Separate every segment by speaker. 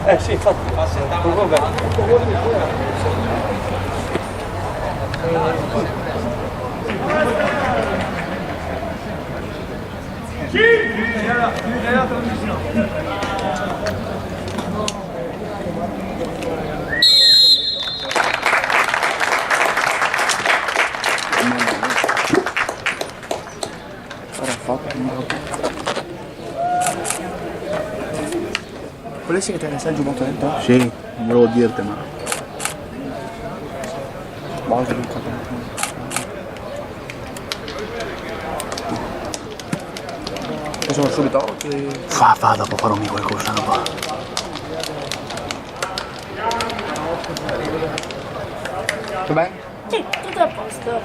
Speaker 1: Sì, infatti. Vabbè.
Speaker 2: Volessi che te ne sai giocato dentro?
Speaker 3: Sì, non volevo dirti, ma
Speaker 2: Molto piccolo. Possiamo subito?
Speaker 3: fa, dopo farò qualcosa dopo.
Speaker 2: Tutto bene?
Speaker 4: Sì, tutto a posto.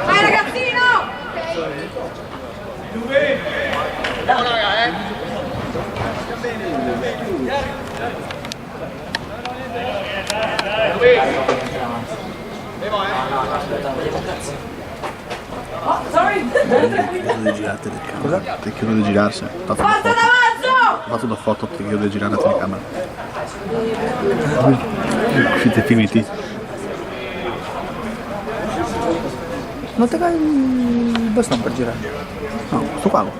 Speaker 5: Vai ragazzino!
Speaker 1: No, raga,
Speaker 3: Di girare telecamera. Cosa? Ti chiedo di girarsi.
Speaker 5: Forza d'avanzo!
Speaker 3: Ho fatto una foto, ti chiedo di girare la telecamera. Siete finiti?
Speaker 2: Non te cai il bastone per girare?
Speaker 3: No, sto qua. No.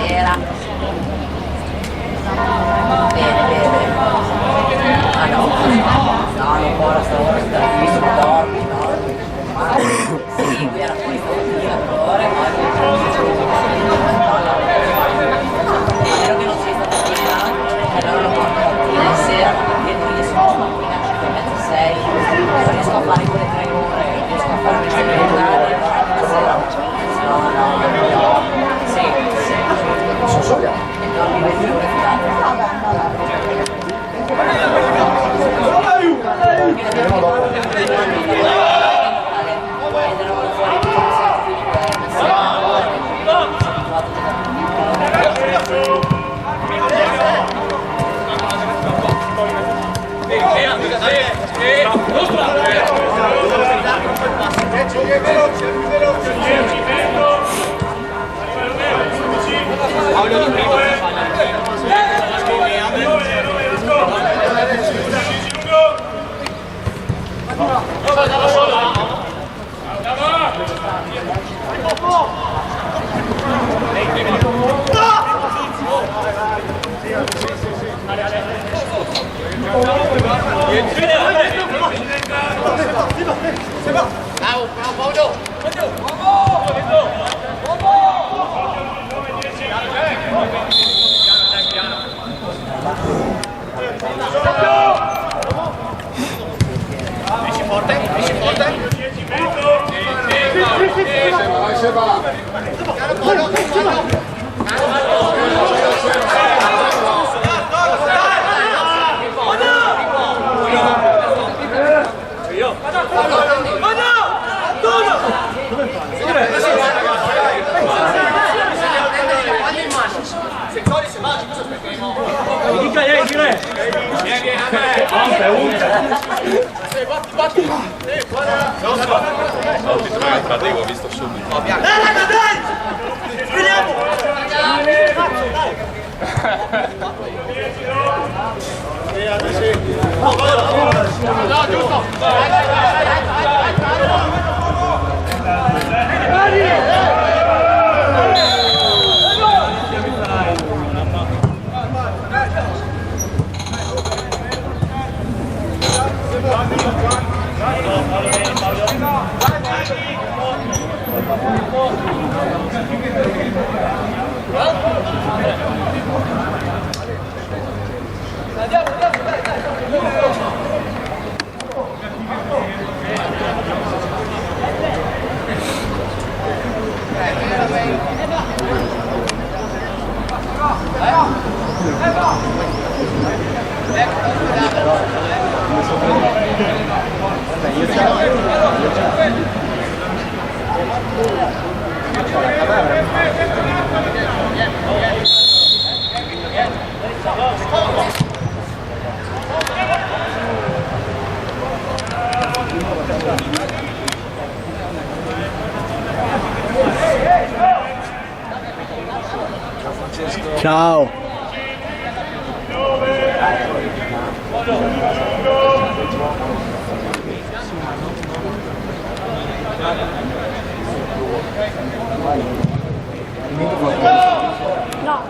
Speaker 5: Era. Bene, bene. Ah no? No, non può stavolta. Dormi, dormi. Sì, era questo l'allenatore, ma a meno che non sia stato prima, e allora lo porto mattina e sera, perché non riesco a mattina 5 e mezza, 6, non riesco a fare quelle 3 ore, non riesco a fare queste giornate, la sera. No. Sì, sì.
Speaker 2: Sono soglia.
Speaker 5: E dormi 20 ore
Speaker 2: Vediamo dopo.
Speaker 1: Ho visto subito.
Speaker 3: Ciao.
Speaker 4: No,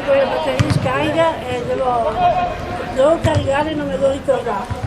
Speaker 4: con le batterie in scarica e devo caricare e non me lo ricordavo.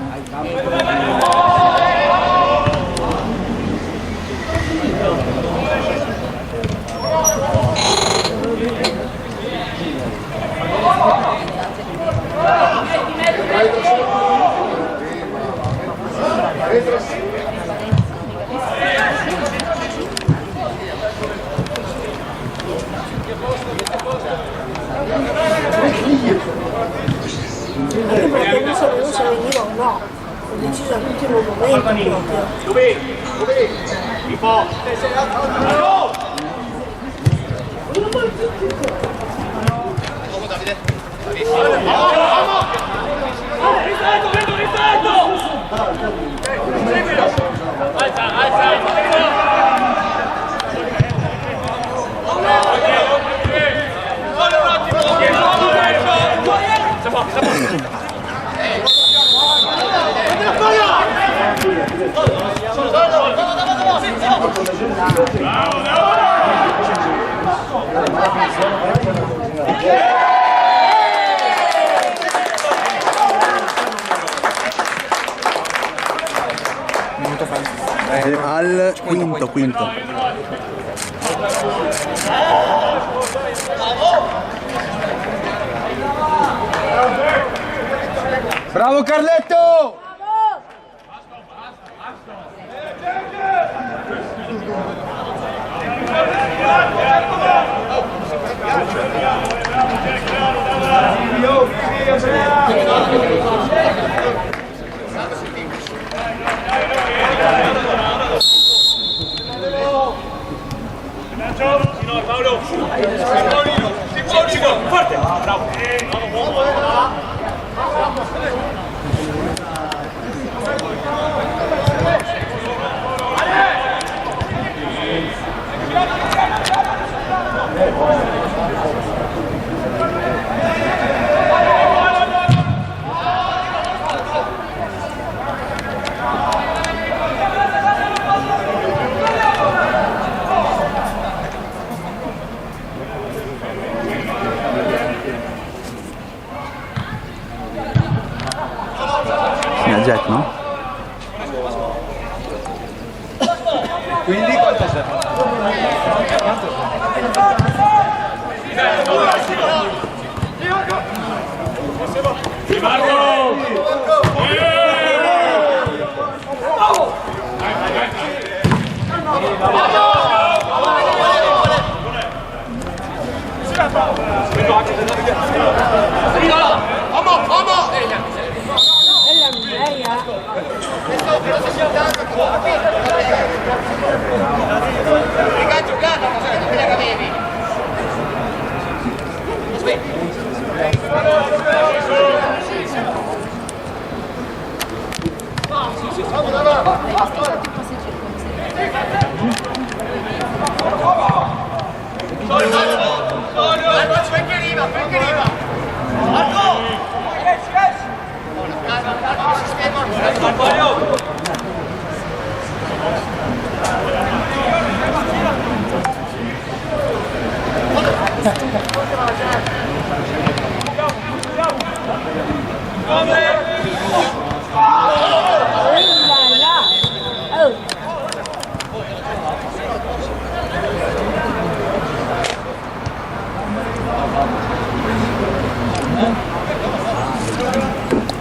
Speaker 4: Anche perché non sapevo se veniva o no, ho deciso all'ultimo momento proprio.
Speaker 3: Al quinto.
Speaker 1: Bravo Carletto! Forte! Bravo!
Speaker 3: Jack, no?
Speaker 1: Quindi quanto sei?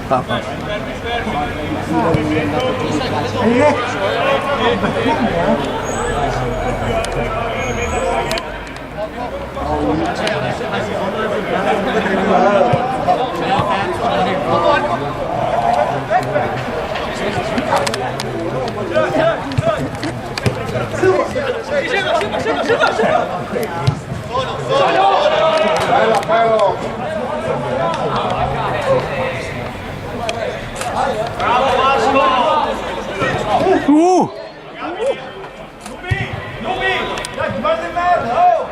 Speaker 3: Papa.
Speaker 1: Nubi! Dai, ti guarda in merda! Oh!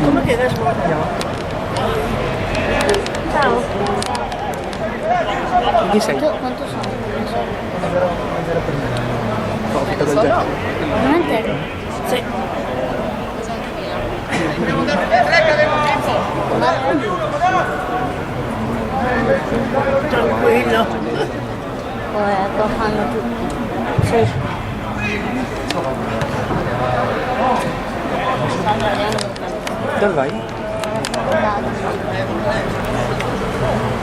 Speaker 4: Come che adesso? Ciao.
Speaker 2: Chi sei?
Speaker 4: Quanto sono?
Speaker 2: Veramente?
Speaker 4: Sì. Tranquillo.
Speaker 6: Lo fanno tutti.
Speaker 4: Sì.
Speaker 2: Dove vai?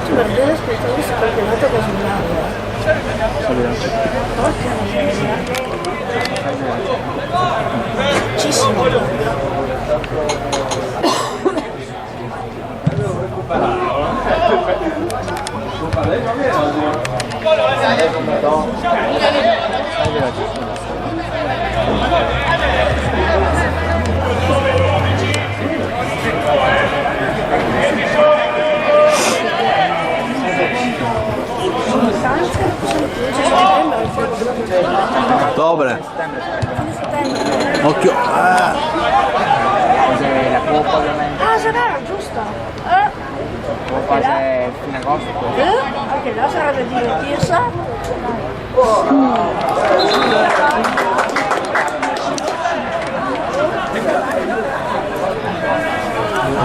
Speaker 4: Sì, ma deve aspettare questo campionato così lungo. Porca miseria. Ci sono.
Speaker 3: Ottobre. Occhio. Ah.
Speaker 2: Cos'è la coppa ovviamente?
Speaker 4: Ah, sarà giusto.
Speaker 2: Coppa è fine agosto.
Speaker 4: Anche là sarà da divertirsi.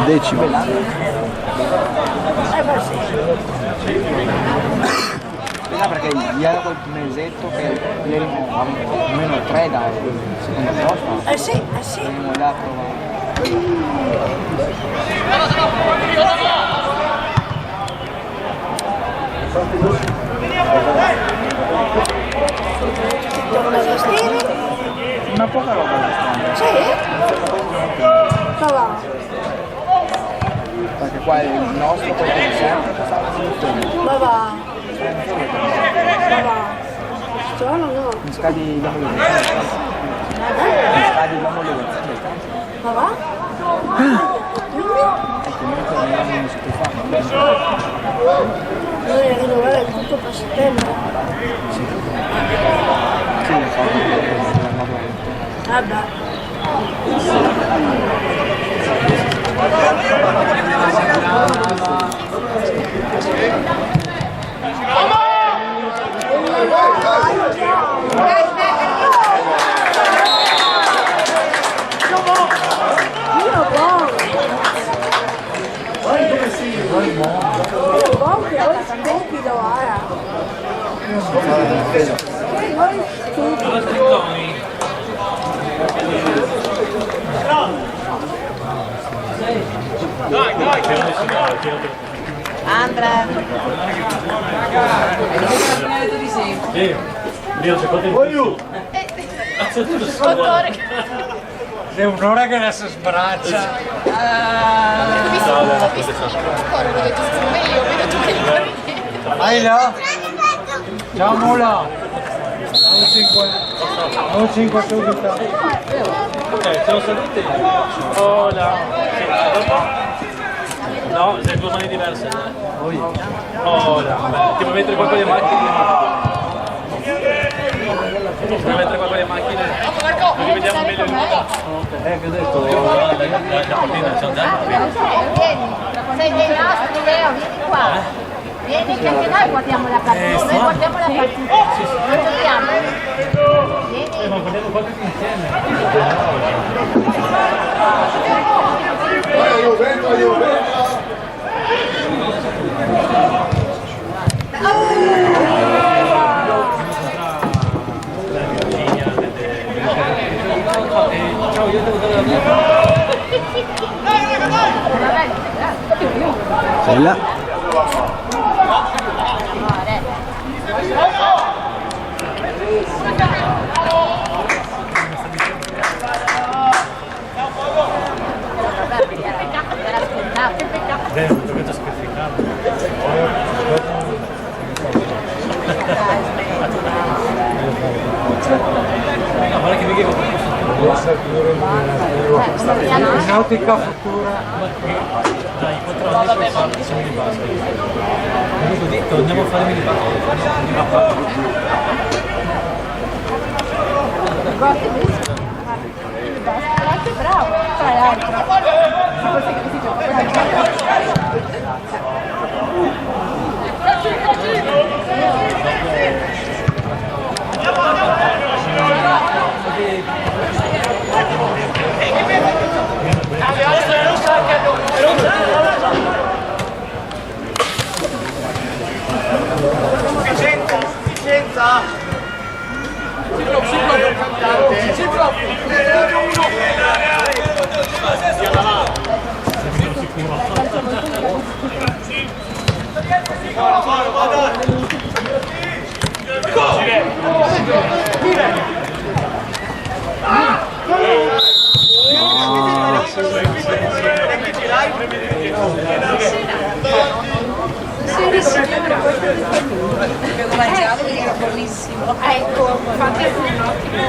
Speaker 3: Decimo.
Speaker 4: Ma sì.
Speaker 2: No, perché ieri era quel mesetto che ieri meno 3 dal secondo posto.
Speaker 4: Eh sì.
Speaker 2: Andiamo là a provare.
Speaker 4: Torno a vestire.
Speaker 2: Ma poca roba da strada.
Speaker 4: Sì? Ma va.
Speaker 2: Perché qua è il nostro, quello che sempre costava tutto.
Speaker 4: Ma va. Cioè, non
Speaker 2: In scadi l'omologazione. In scadi l'omologazione.
Speaker 4: Ma va?
Speaker 2: Ecco, noi torniamo in stufano.
Speaker 4: Noi rinnovare il tutto per settembre.
Speaker 2: Sì, infatti,
Speaker 4: Vabbè.
Speaker 5: Andrea.
Speaker 1: È un'ora che adesso sbraccia. Vai là. Ciao Mula. Un 5 subito.
Speaker 7: Ok, siamo saliti. Oh no. No, sei due mani diverse. Oh no, vabbè. Ti puoi mettere qua con le macchine. Ti puoi mettere qua con le macchine. Così vediamo meglio il modo.
Speaker 1: Che ho detto.
Speaker 7: La partita c'è andata.
Speaker 6: Sei dei nostri, Leo, vieni qua. Vieni che anche noi guardiamo la partita. Noi guardiamo la partita. Non giochiamo. Vieni.
Speaker 7: Ma guardiamo qua tutti insieme. Ciao, io devo dare la mia.
Speaker 3: Sei là.
Speaker 7: Dovete scrificare. No, guarda che
Speaker 1: Nautica Futura.
Speaker 7: Dai, 4 anni poi siamo di base. Avevo detto, andiamo a fare mini
Speaker 6: Bravo, tra l'altro.
Speaker 5: Abbiamo mangiato perché era buonissimo.
Speaker 6: Ecco, infatti è un ottimo.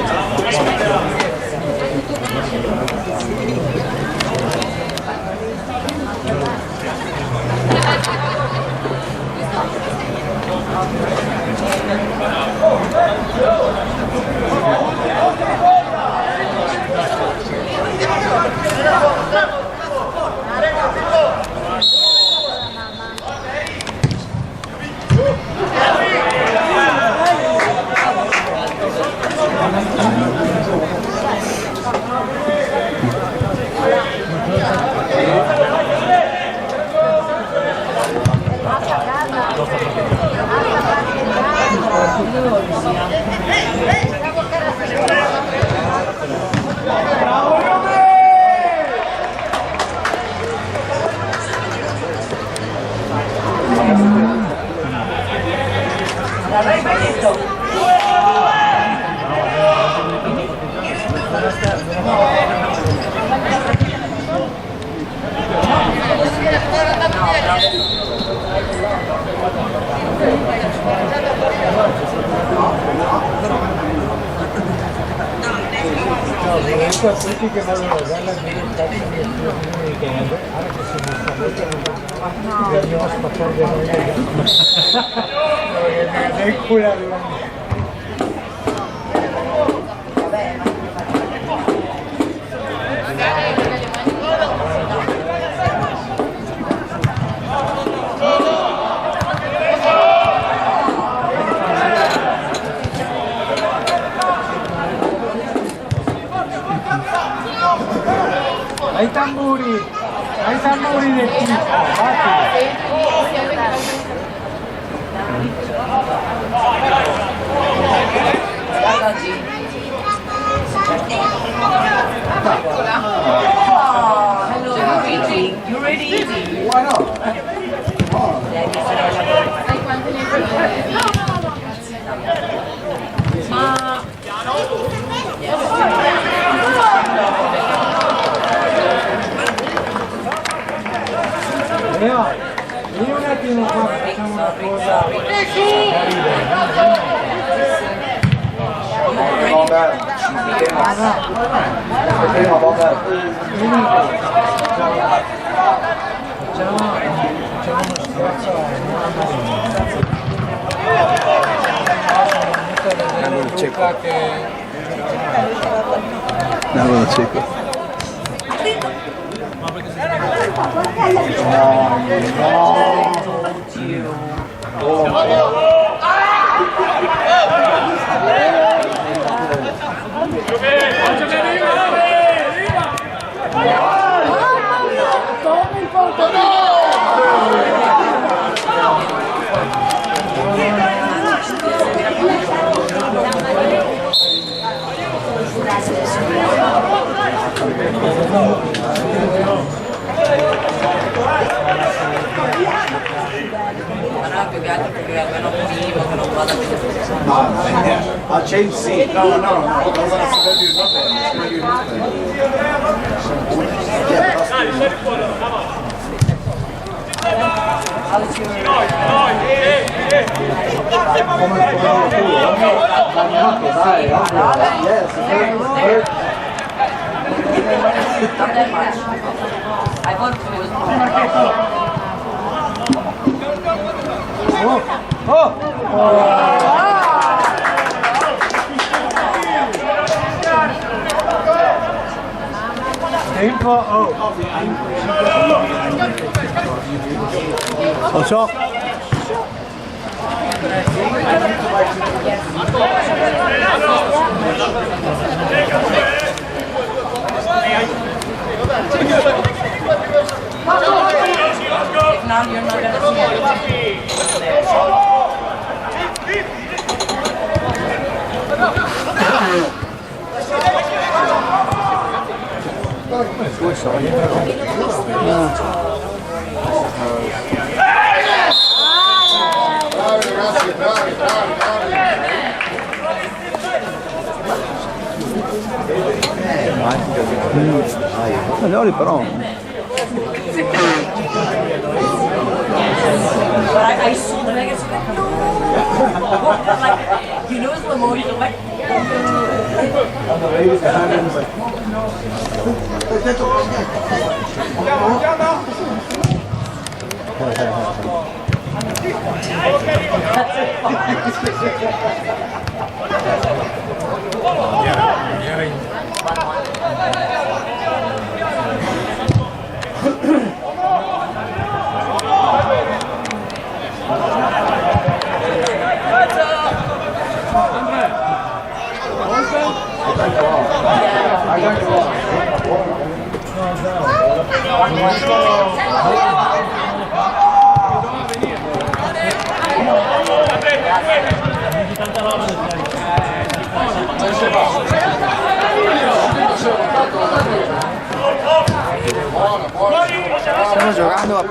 Speaker 1: Quelli che vanno dalla diventazione di weekend, anche se mi sta molto dobbiamo spaccare nel culo arrivano. Ai tamburi del tifo,
Speaker 5: Hello, you're eating. You're already eating.
Speaker 2: Why not?
Speaker 1: Vieni un attimo qua, facciamo una cosa.
Speaker 3: Angolo cieco.
Speaker 5: Più che altro perché almeno un minimo che non vada più.
Speaker 2: A Chelsea, no, non vanno a sapere va bene. Come il tuo, dai, yes,
Speaker 5: Not that much. I thought it was more.
Speaker 1: Tempo,
Speaker 3: Lo so.
Speaker 5: If not, you're not gonna see it.
Speaker 3: Fagioli però.
Speaker 5: But I saw the legacy. Like, you know, it's the more you like.
Speaker 2: Stiamo giocando a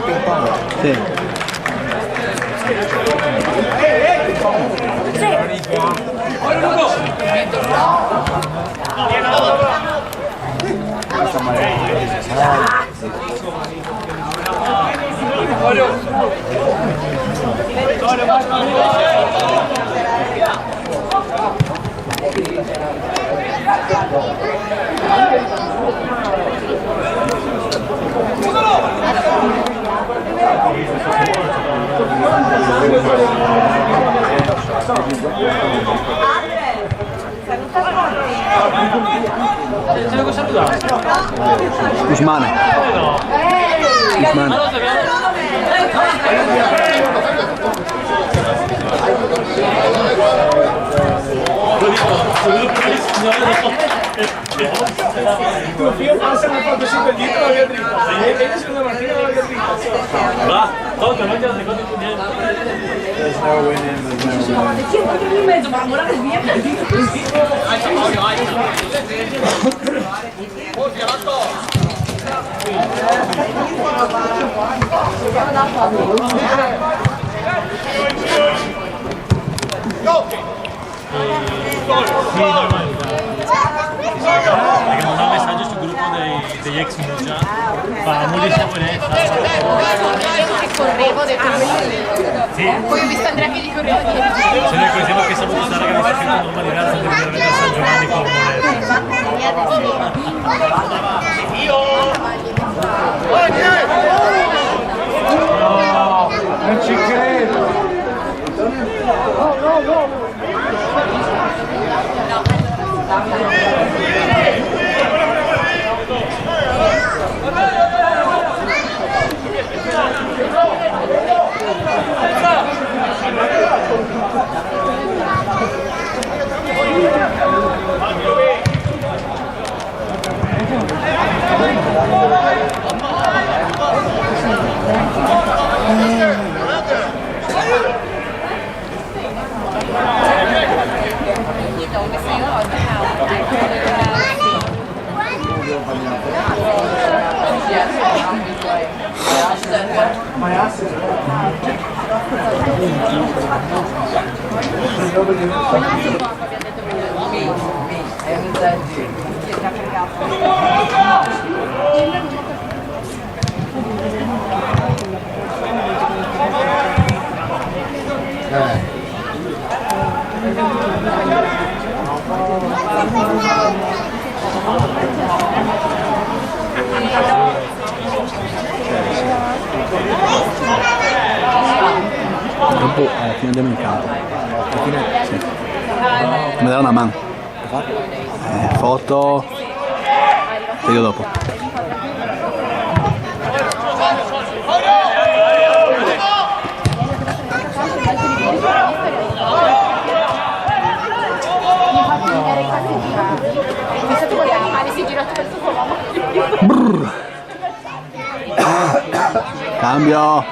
Speaker 2: ping pong.
Speaker 3: Sì. Usmane. Usmane.
Speaker 7: Io passa mi ha fatto sempre dietro la via dritta. E la seconda mattina la via dritta. Va, tolta, non ti la ricordi più niente.
Speaker 5: Io voglio in mezzo, ma morale via.
Speaker 7: Perché mandò un messaggio sul gruppo degli ex Mugia, fa moglie sicurezza.
Speaker 6: Che correvo, ho detto
Speaker 7: Sì.
Speaker 6: poi ho visto Andrea che gli correva dietro.
Speaker 7: Se noi così che sabato sera che mi sta scrivendo una diversa di vedere San Giovanni con
Speaker 1: non ci credo.
Speaker 3: Dopo alla fine andiamo in campo.
Speaker 2: Alla fine
Speaker 3: Sì. Mi darà una mano. Foto. Te io dopo. Brrr. Cambio.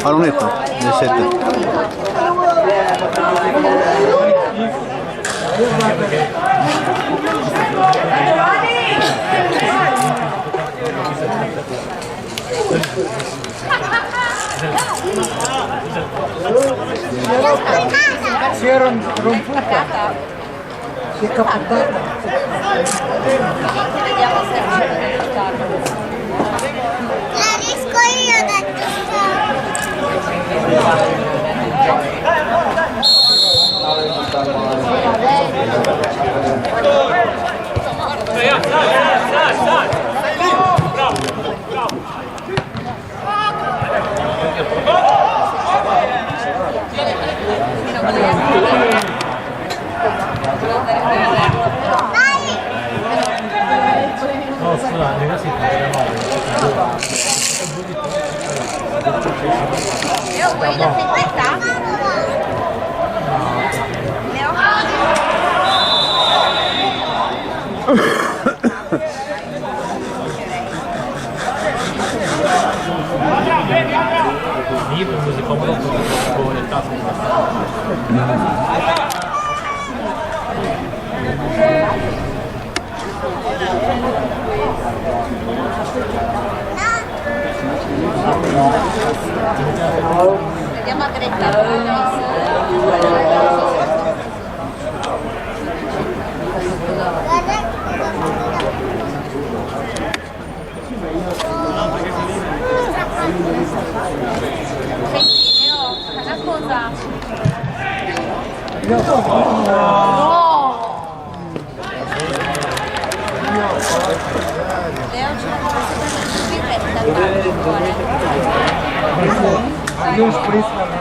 Speaker 3: Pallonetto del 7.
Speaker 1: Si è romputa. Si è capottata.
Speaker 5: Vediamo se riusciamo a riportarlo.
Speaker 4: La riesco io da
Speaker 1: No, scusate, così
Speaker 6: Io voglio questa.
Speaker 1: io per così comodo con il caso.
Speaker 6: Vediamo a Greta.
Speaker 5: Senti, Leo, una cosa. Leo, c'è una birretta al cuore.
Speaker 1: Io spritz la mela.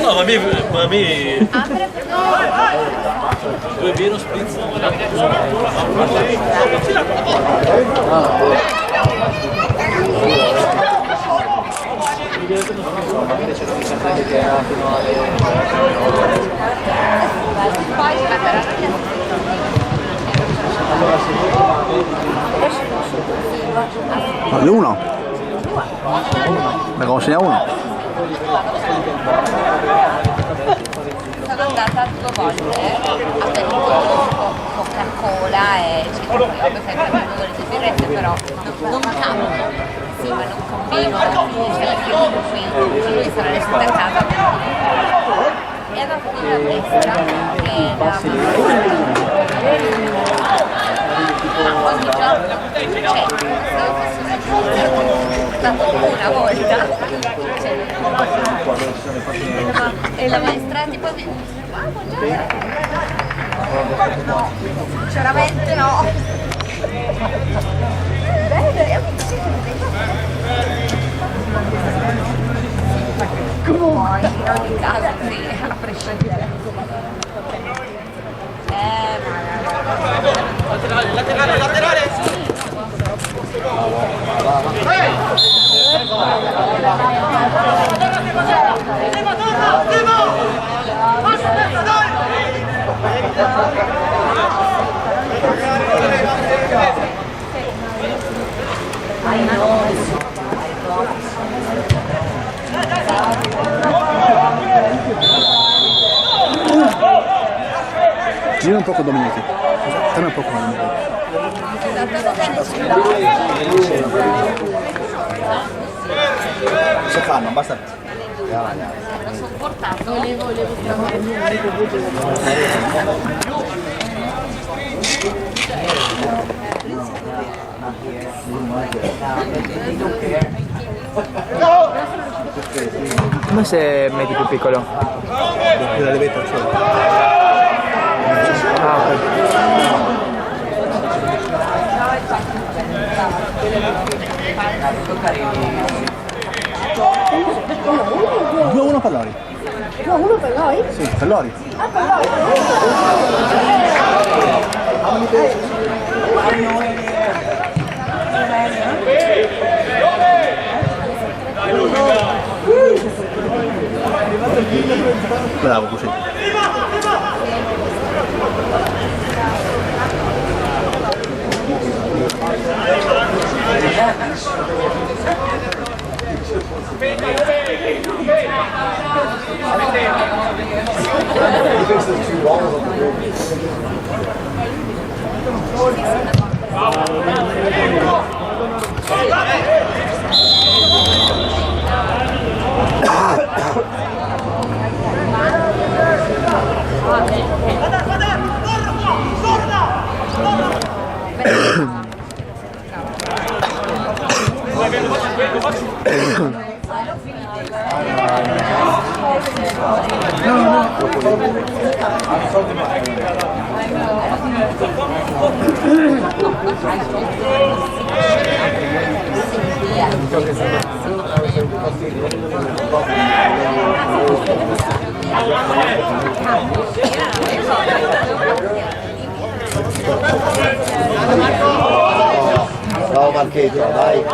Speaker 7: No, ma mi... Due vino spritz.
Speaker 3: L'uno. Me consegna uno.
Speaker 5: Sono andata 2 volte a Benetton con Coca-Cola e io sempre bevo le birrette, però non cambio. Sì, ma non combino, cioè io qui, lui sarà restato a casa. E è andato qui a destra e ogni giorno, cioè, se fosse stato una volta, e la maestra tipo mi dice, ah, buongiorno. No, sinceramente no. Bene, comunque, in ogni caso, sì, a prescindere.
Speaker 7: Laterale!
Speaker 3: Gira un poco Domenico. Dammi un poco Domenico. Se fanno, basta.
Speaker 6: L'ho sopportato. Volevo
Speaker 2: Come se metti più piccolo?
Speaker 3: La levetta, cioè.
Speaker 2: Ah, ok.
Speaker 3: 2-1 per Lori.
Speaker 4: No, uno per noi?
Speaker 3: Sì, per Lori.
Speaker 4: Ah, per noi.
Speaker 3: Bravo così.
Speaker 1: Bravo Marchetto, dai.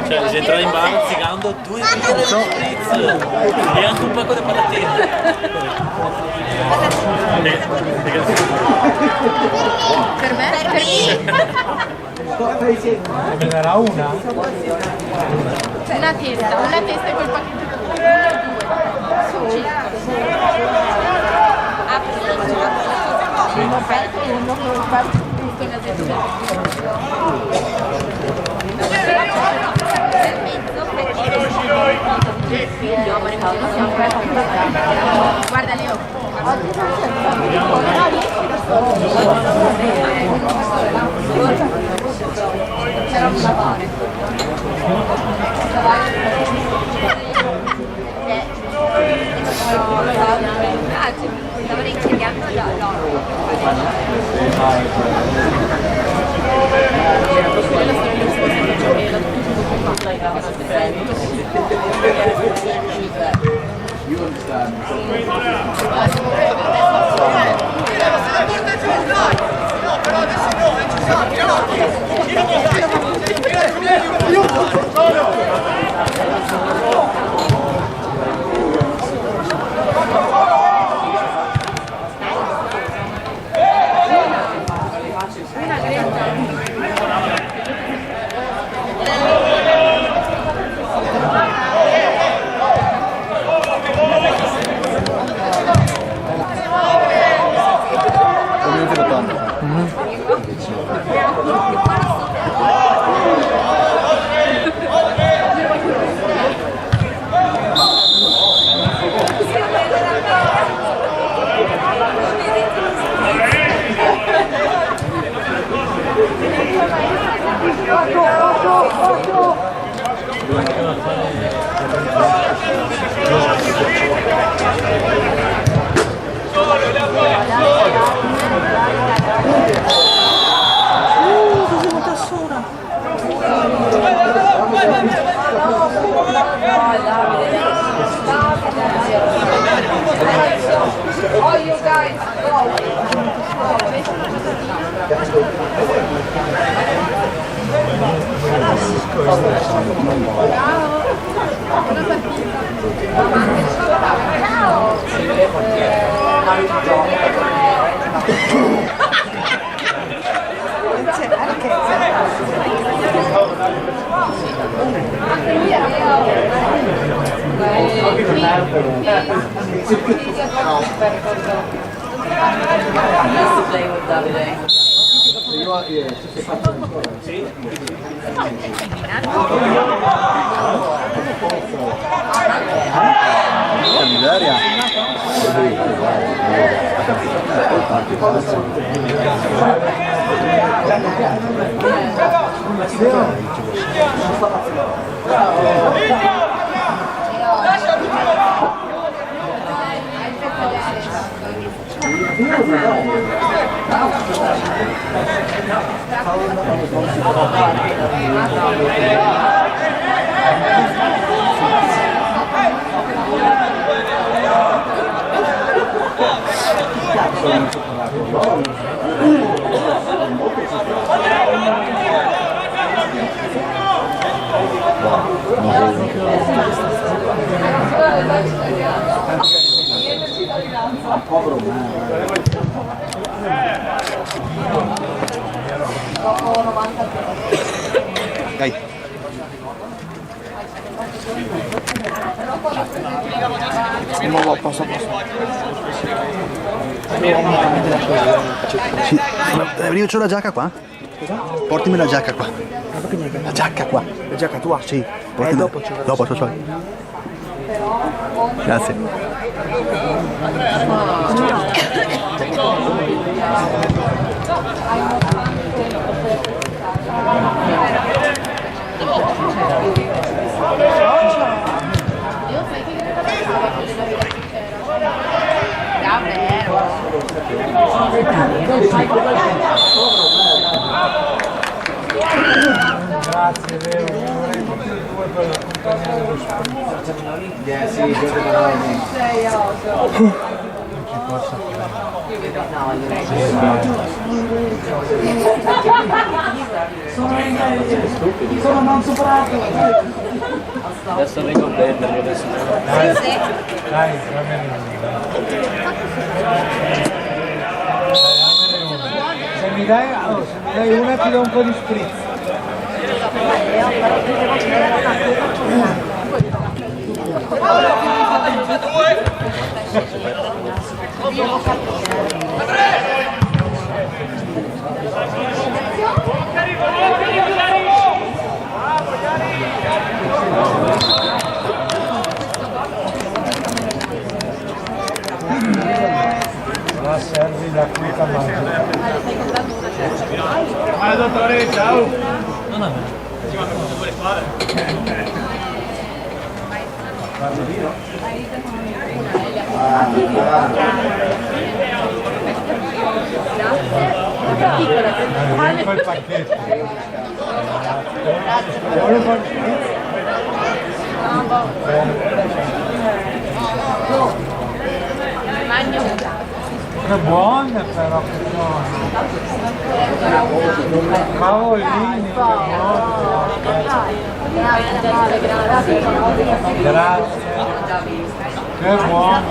Speaker 7: Cioè, si entra in bar zigando 2 litri di spritz e anche un pacco di patatine.
Speaker 6: Per me?
Speaker 1: Ne darà una?
Speaker 6: Una testa e quel pacchetto. Guarda Leo, c'era un lavare. Stavo richiedendo
Speaker 1: Solo la
Speaker 5: used to play with Davide.
Speaker 3: Miseria. Dai.
Speaker 2: Passo.
Speaker 3: Sì. Io c'ho la giacca qua? Portami la giacca qua. La giacca qua.
Speaker 2: La giacca tua?
Speaker 3: Sì. Portami. Dopo, ciao. Grazie.
Speaker 1: Grazie, vero, vorrei poi per l'accompagnare lo sport.
Speaker 2: Sì, non
Speaker 1: ci possa
Speaker 5: Sono non superato.
Speaker 7: Adesso vengo a prenderlo adesso.
Speaker 1: Dai, dammene una. Se mi dai una ti do un po' di spritz. La servi la quieta mangia.
Speaker 7: Ciao dottore, ciao!
Speaker 1: Ecco il pacchetto. Vuole fare spritz? Che buone però che sono. Cavolini, grazie. Che buono.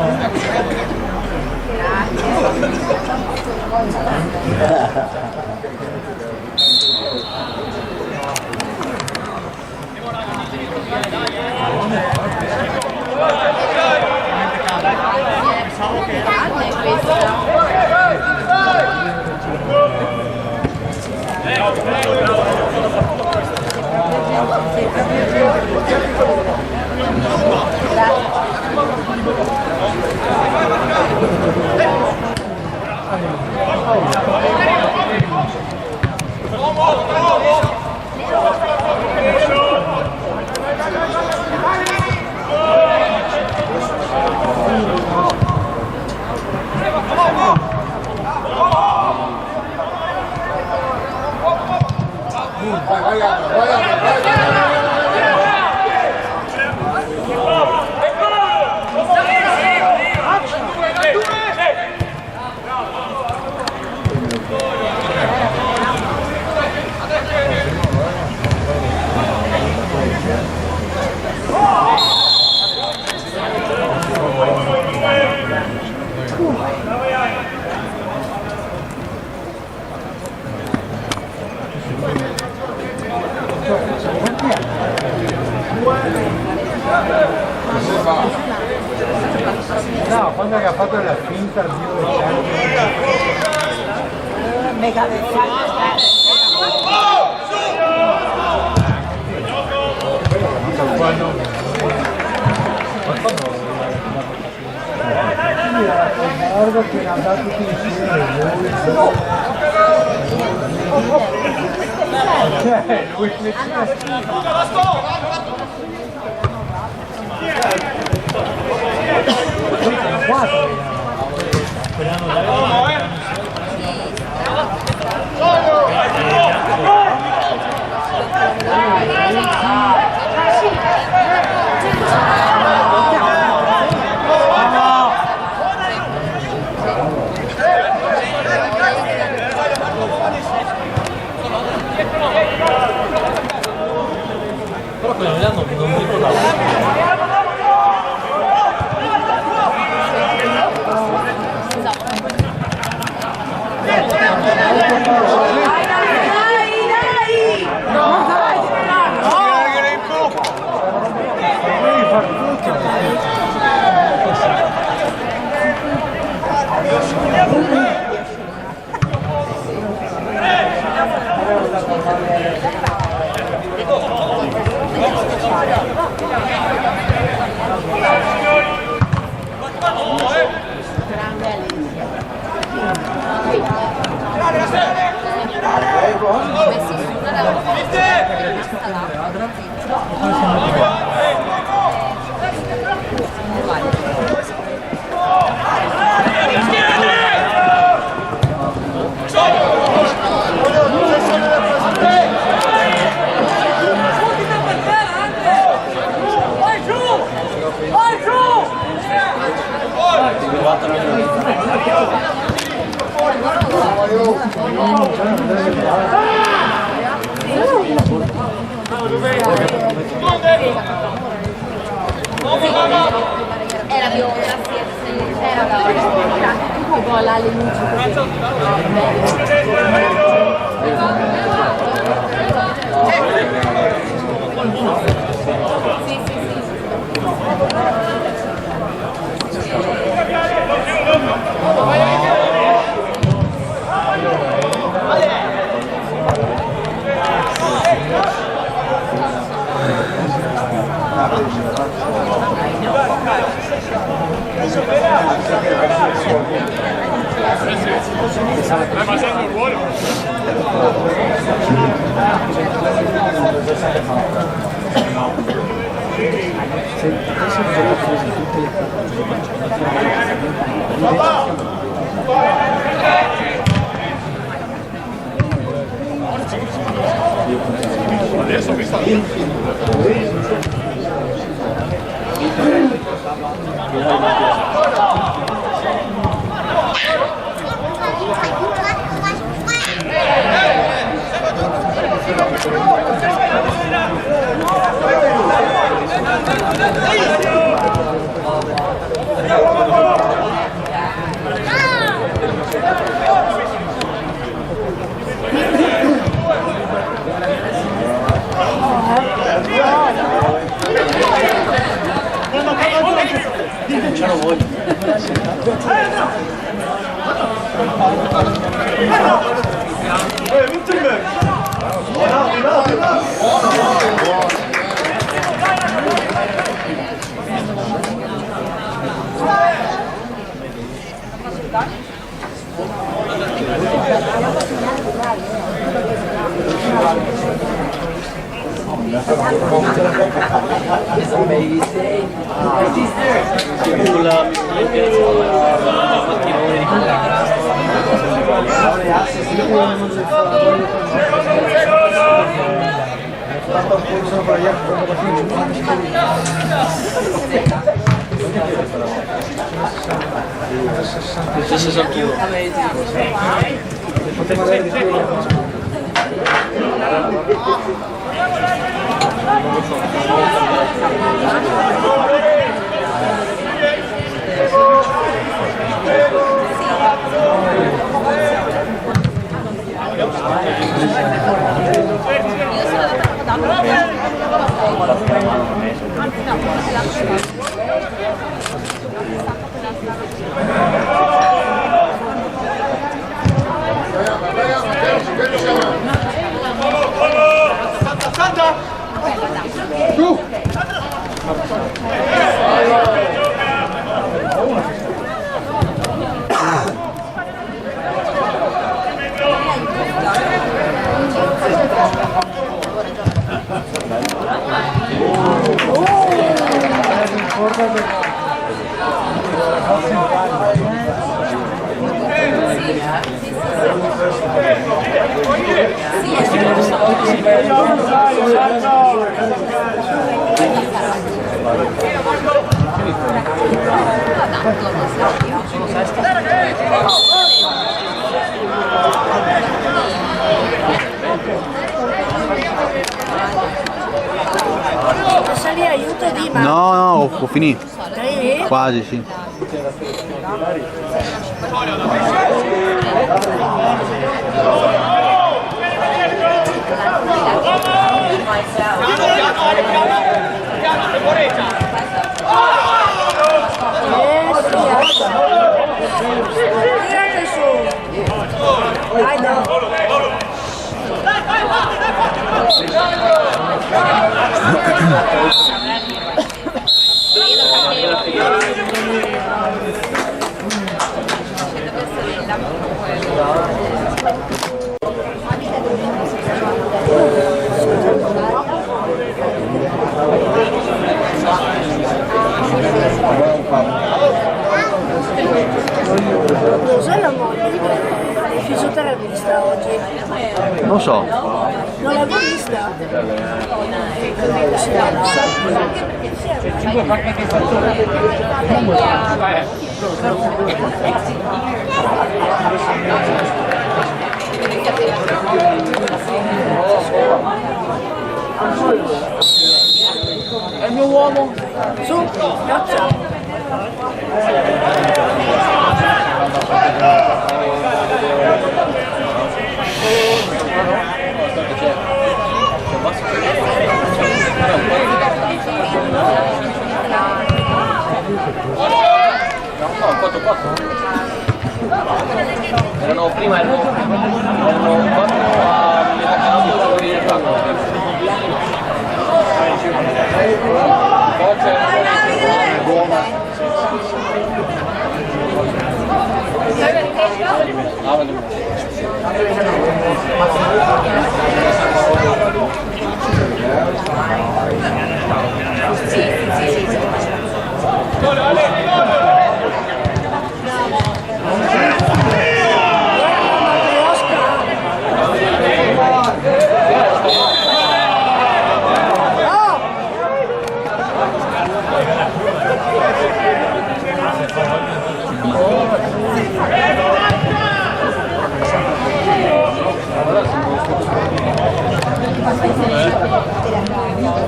Speaker 1: No, quando ha fatto la finta di guarda che ne ha dato tutti insieme lui
Speaker 7: però quello non mi ricordavo.
Speaker 6: Era bionda, era un po' là le luci
Speaker 7: facendo il ruolo. Adesso mi sta
Speaker 2: ce lo voglio.
Speaker 6: Io sono
Speaker 4: Se li aiuta di ma.
Speaker 3: No, no, ho finito.
Speaker 4: Sì?
Speaker 3: Quasi, sì.
Speaker 4: Tirate su. Dai, no. Cos'è la moglie del fisioterapista oggi?
Speaker 3: Non lo so.
Speaker 4: Non l'avevo vista?
Speaker 2: È il mio uomo!
Speaker 4: Su, caccia.
Speaker 2: No, 4-4. Erano prima erano 4 a metà campo e poi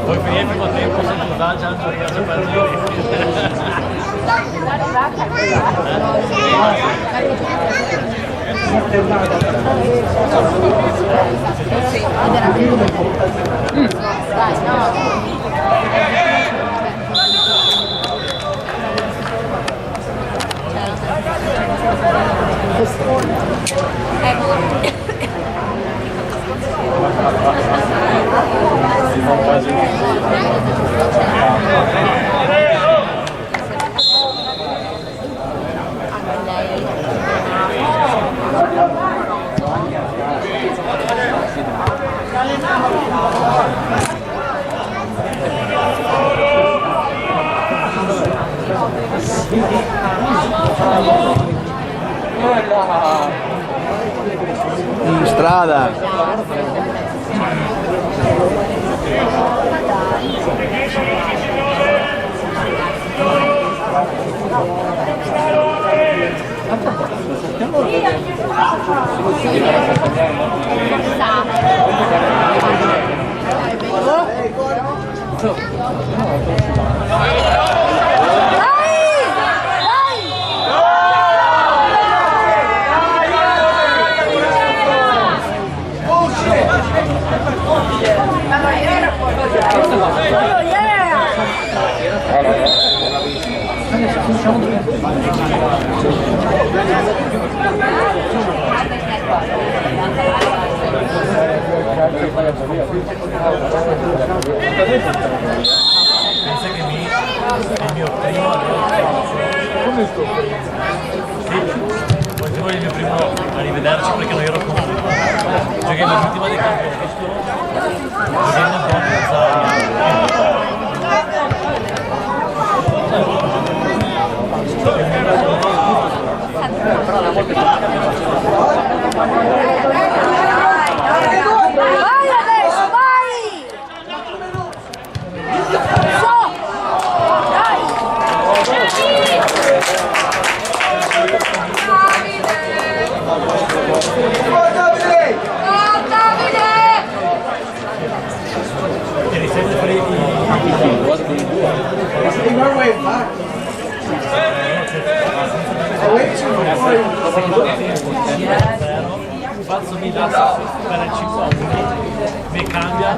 Speaker 7: Poi finire il primo tempo senza già non giocato
Speaker 3: In strada.
Speaker 1: Pensa che il mio primo come il tuo primo? Sì, il mio primo arrivederci perché non ero con giochiamo l'ultima dei campi giocando un po' a
Speaker 4: Vai adesso, vai! So! Dai!
Speaker 1: Ti risenti freddi? Faccio mi dà per il 50, mi cambia.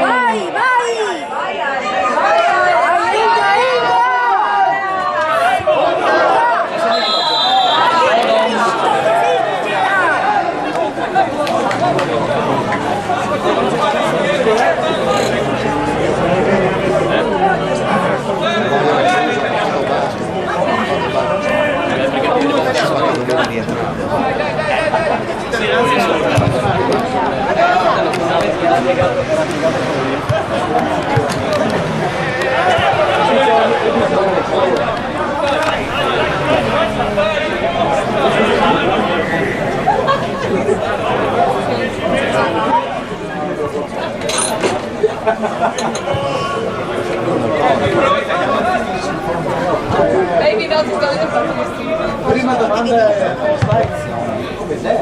Speaker 4: Vai, vai! Entra,
Speaker 5: Baby Belt is going in front of you.
Speaker 2: Prima domanda è come sei?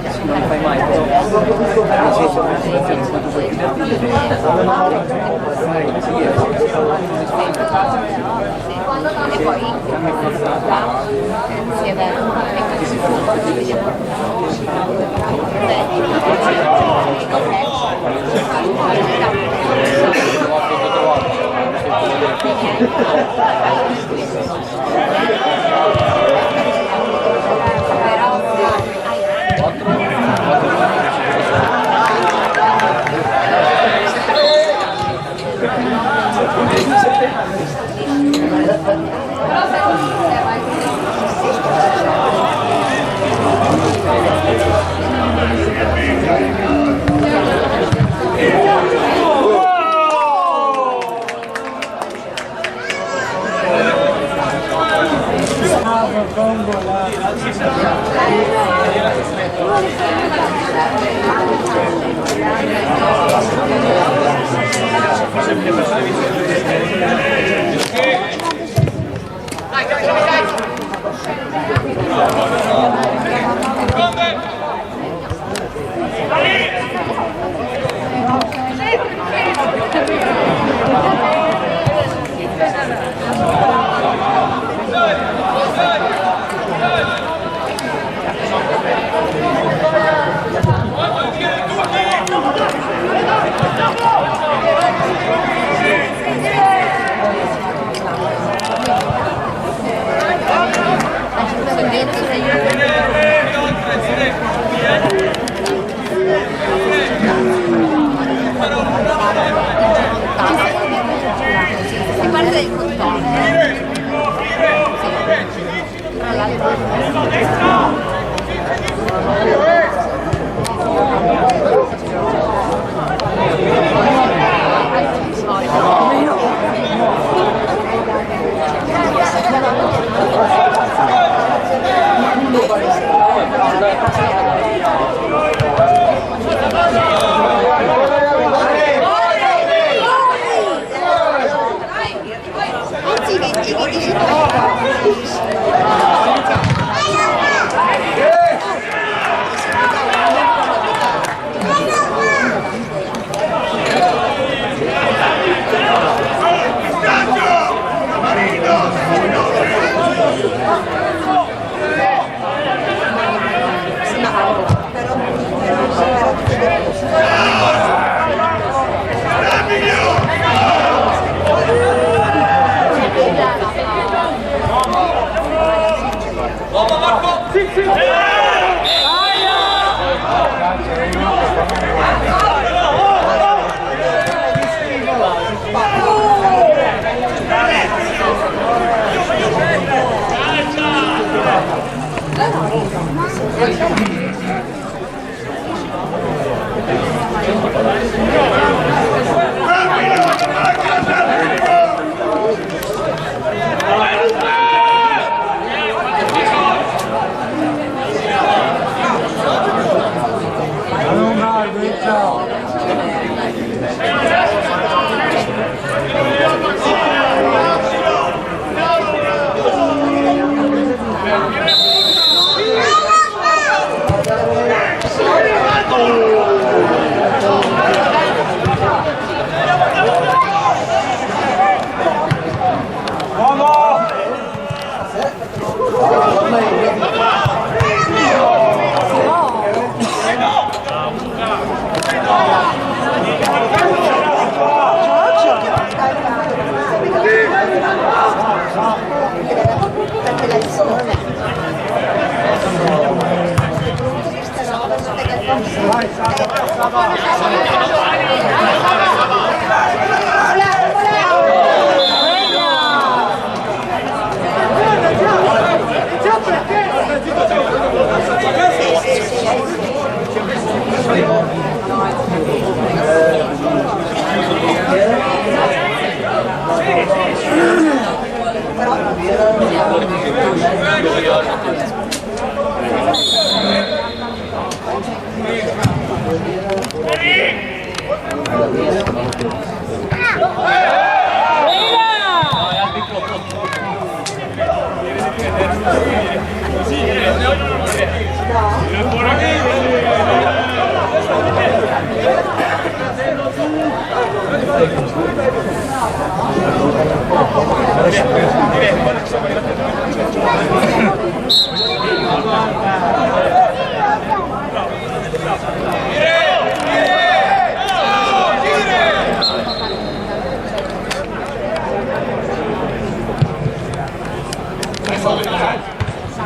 Speaker 2: Adesso fai mai.
Speaker 6: E poi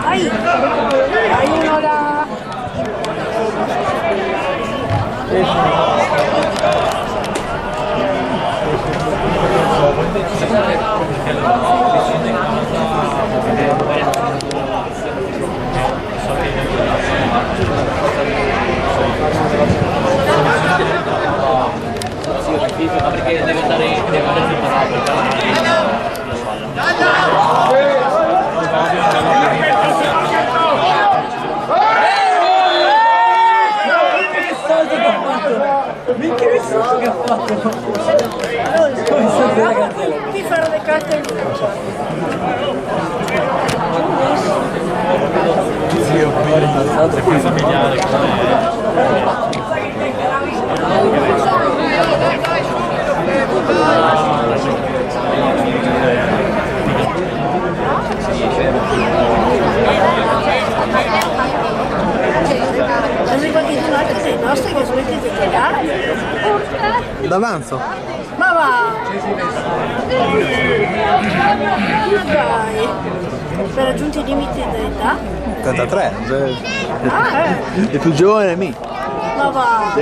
Speaker 4: Hai uno da...
Speaker 1: Perché deve andare
Speaker 4: Ti farò le carte in sono quanti sono anche dei nostri che smetti di giocare?
Speaker 3: D'avanzo?
Speaker 4: Ma va! Dai! Per raggiunti i limiti dell'età?
Speaker 3: 83,
Speaker 4: Ah,
Speaker 3: è più giovane di me.
Speaker 4: ma va!
Speaker 3: Sì.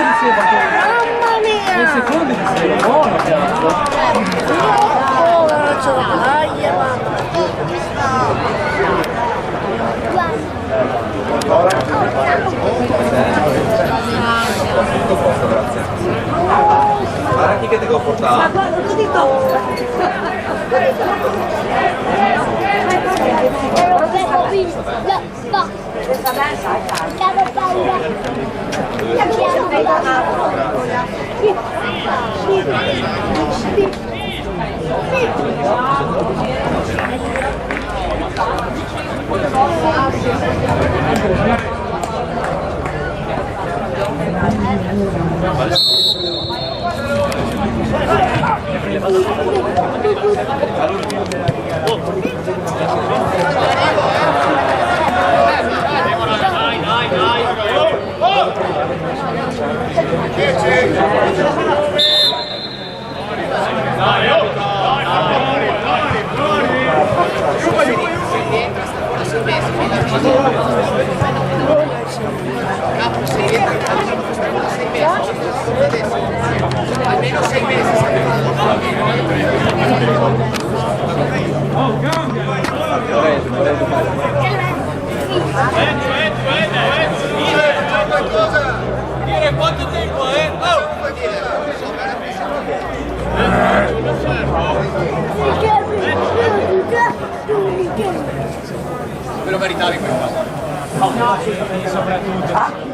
Speaker 4: Mamma mia!
Speaker 1: secondi di sei buono,
Speaker 4: Oh, non ce la fai, mamma!
Speaker 2: Guarda chi che te l'ho portato.
Speaker 5: Almeno 6 mesi. Dire quanto tempo è? Ve lo meritavi questo. No, soprattutto.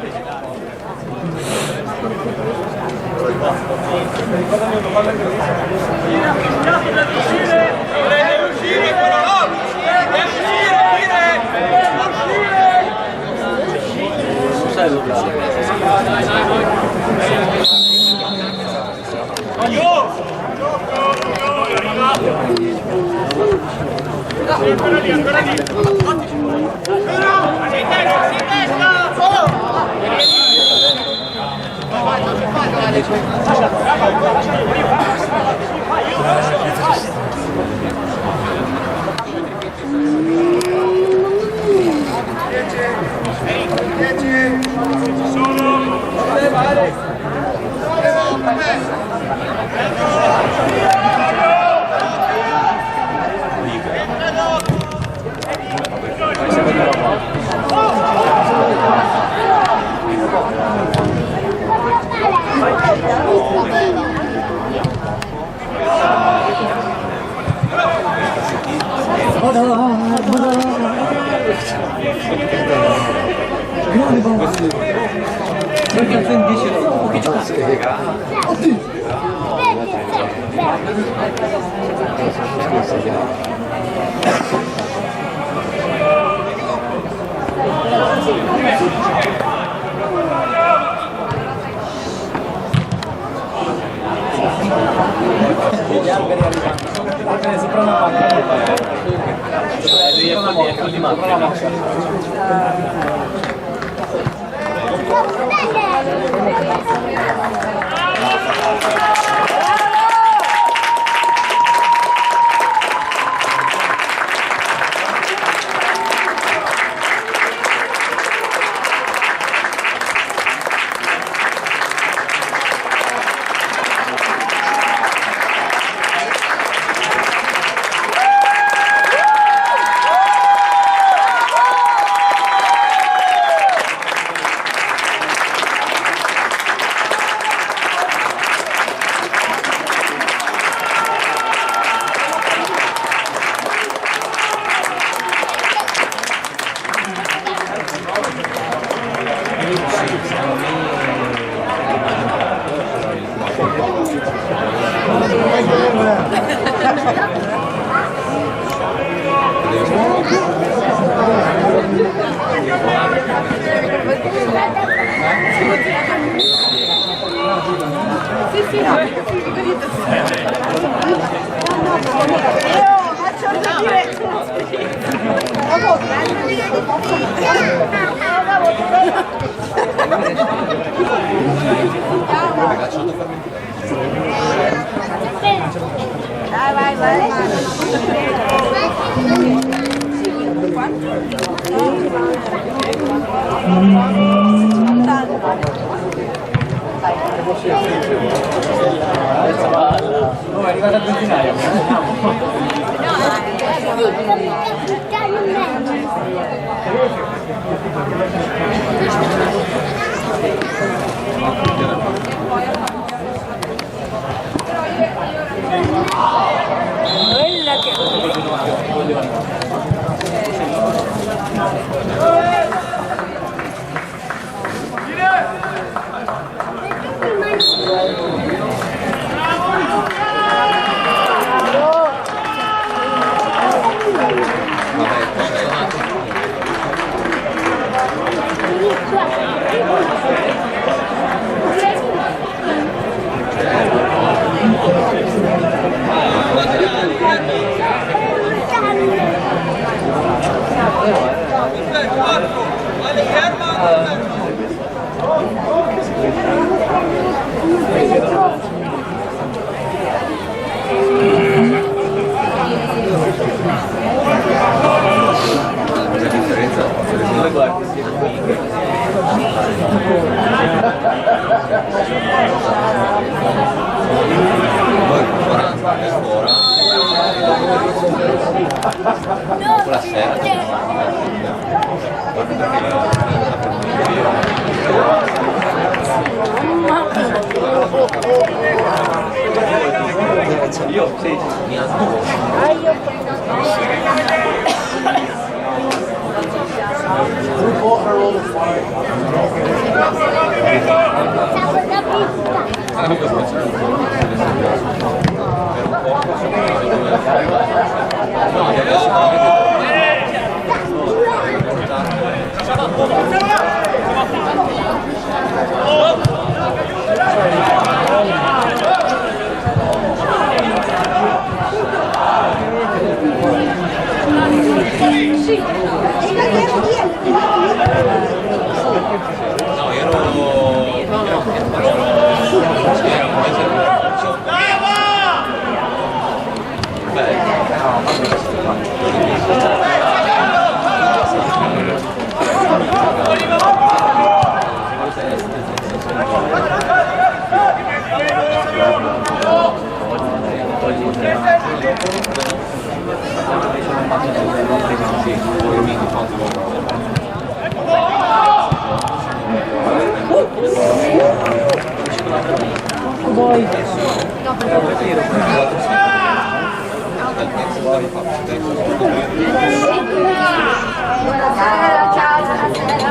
Speaker 6: Buonasera, ciao, buonasera.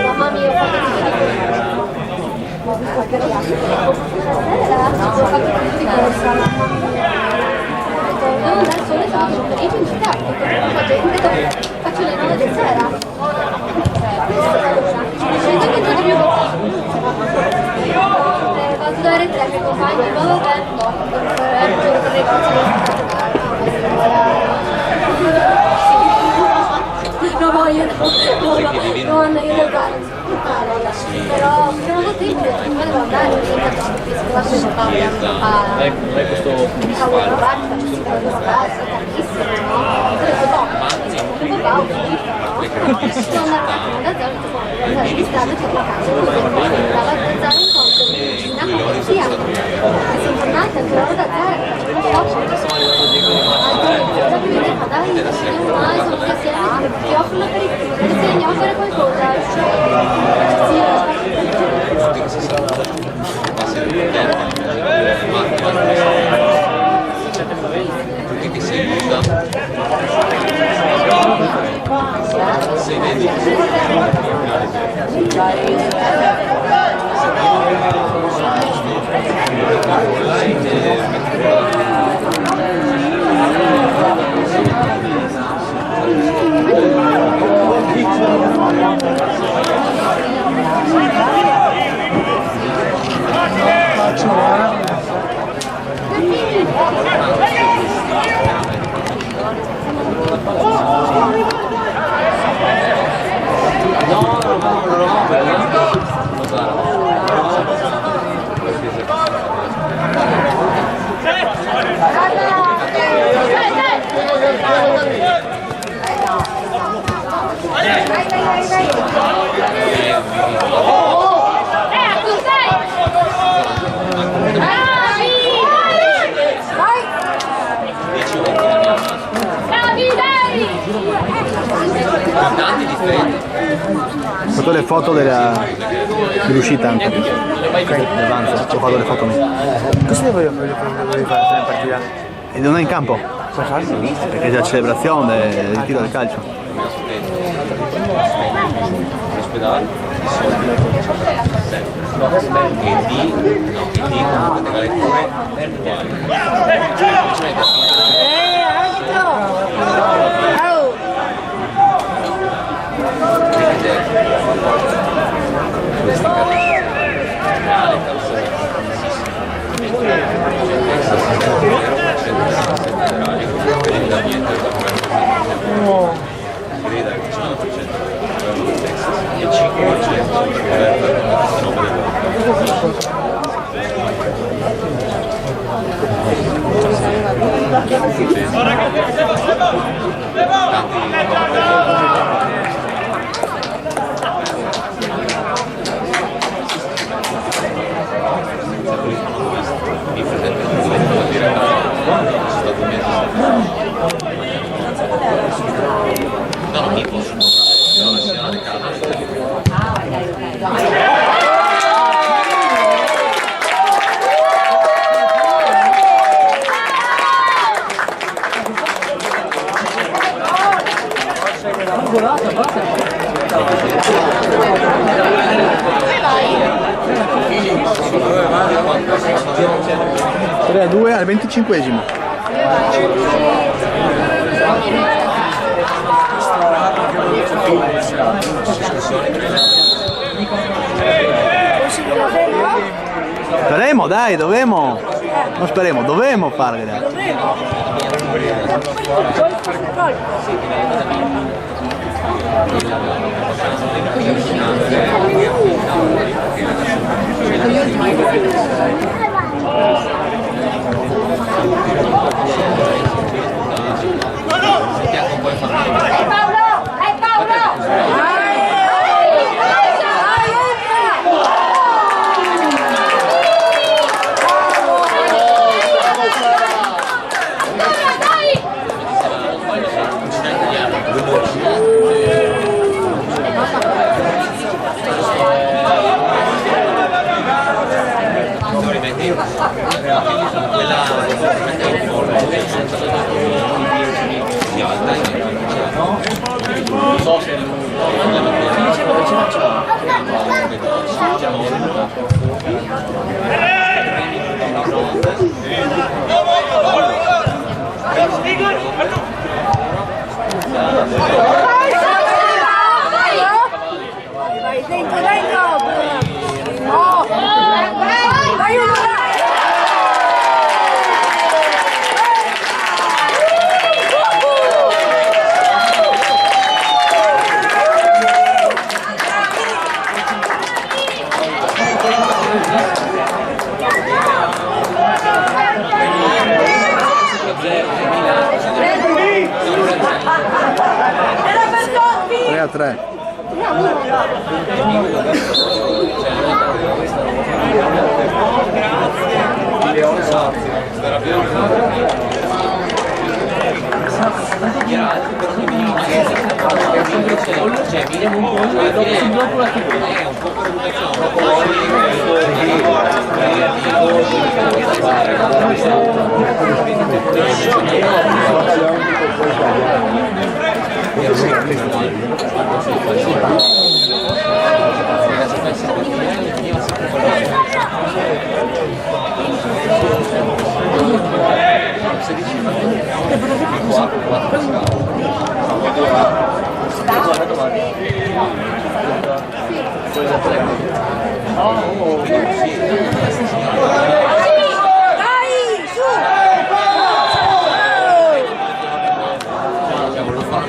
Speaker 6: Mamma mia, devo andare solo io in città, faccio le 9 di sera. Scendo che non più. Vado da tre che compagni, ma vabbè. Non voglio, no, io devo fare. Però non ho tempo, come devo andare?
Speaker 7: Lei questo
Speaker 6: ti offro l'aperitivo, se andiamo a fare qualcosa,
Speaker 8: perché ti sei nuda? Sei vedi?
Speaker 3: Ho fatto le foto dell'uscita anche. Ho fatto le foto mie.
Speaker 2: Cosa devo fare nella partita?
Speaker 3: E non è in campo? Perché c'è la celebrazione del tiro del calcio.
Speaker 8: Ospedale e di comunque delle letture
Speaker 5: Basta.
Speaker 3: 3-2 al 25esimo. Speremo, dai, dovemo. Non speremo, dovemo fare. Dai.
Speaker 6: Dai Paolo! Dai Paolo!
Speaker 4: Vai dentro, dentro! No! Vai uno!
Speaker 3: A 3.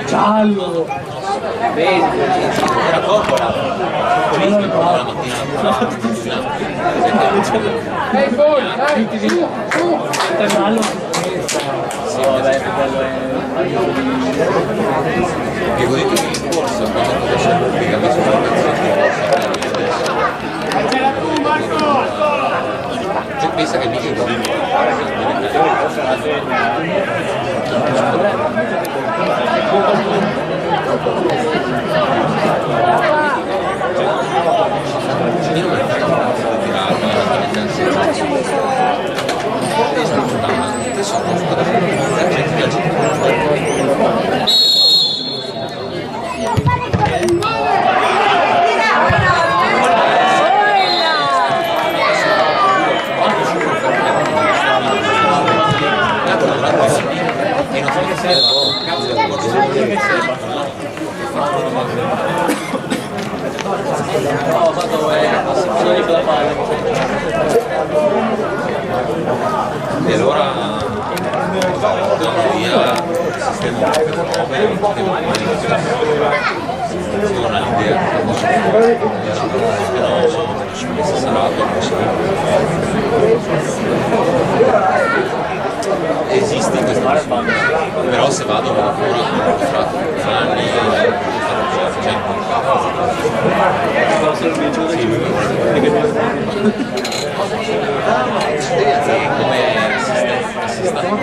Speaker 7: Giallo!
Speaker 8: Vedi, era coppola. Ciclismo la mattina.
Speaker 7: Ehi, poi, dai! È giallo? Sì, vabbè, bello è...
Speaker 8: Che così tu in corsa, quando tu sei pubblicamente sulla
Speaker 7: C'era tu, Marco!
Speaker 8: cioè, pensa che mica e allora via il sistema funziona l'idea esiste questo però se vado fuori tra anni come assistente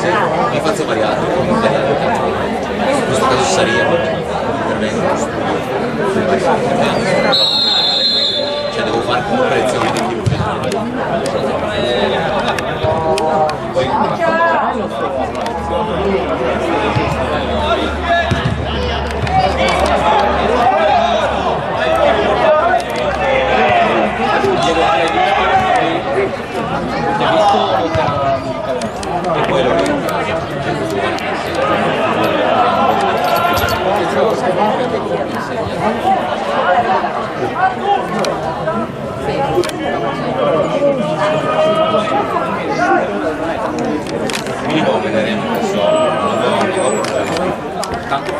Speaker 8: no, mi faccio variare in questo caso sarebbe cioè devo fare comprensione di più tanto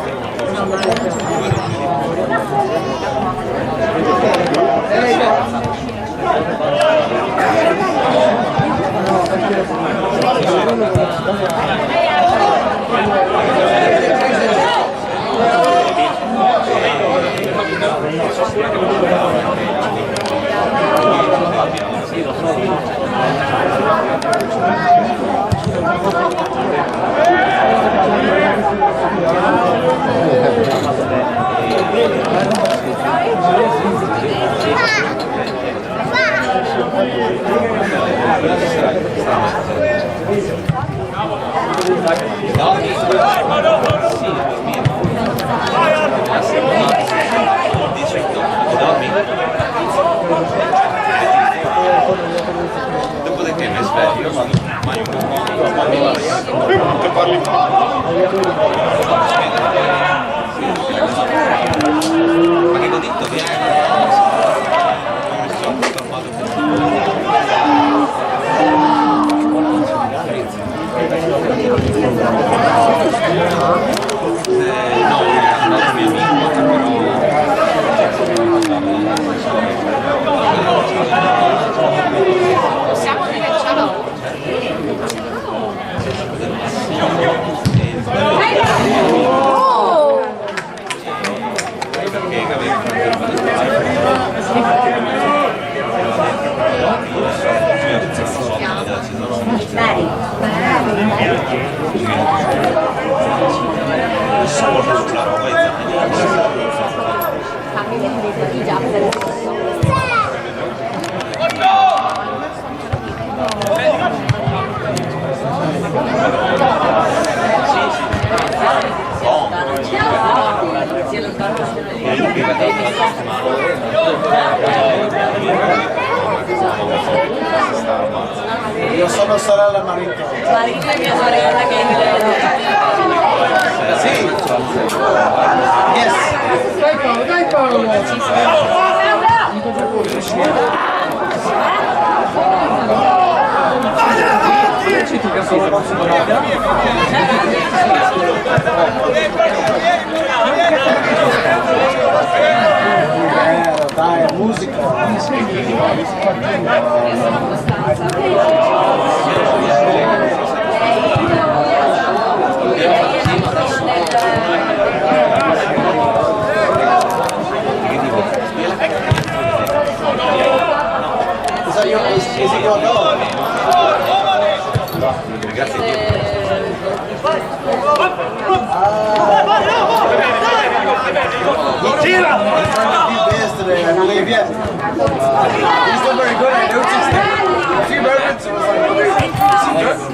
Speaker 8: dopodiché mi sveglio, vado in bagno un po', parli ma che godito
Speaker 6: Possiamo dire ciao?
Speaker 8: sulla roba e
Speaker 2: Io sono sorella Marito.
Speaker 5: Marito è mia sorella che è inglese.
Speaker 2: Sì. Yes. Dai Paolo. Dai, musica. Yesterday, I believe, yes. He's still very good. I noticed a few moments. It was like,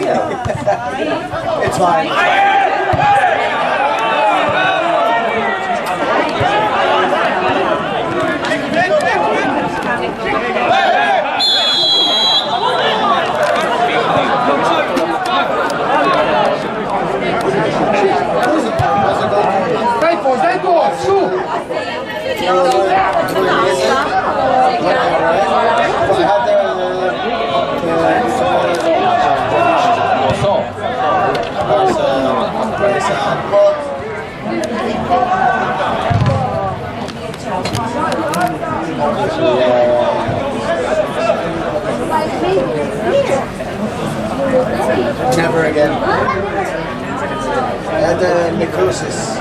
Speaker 2: yeah. It's fine. Dai, su! Never again. I had necrosis.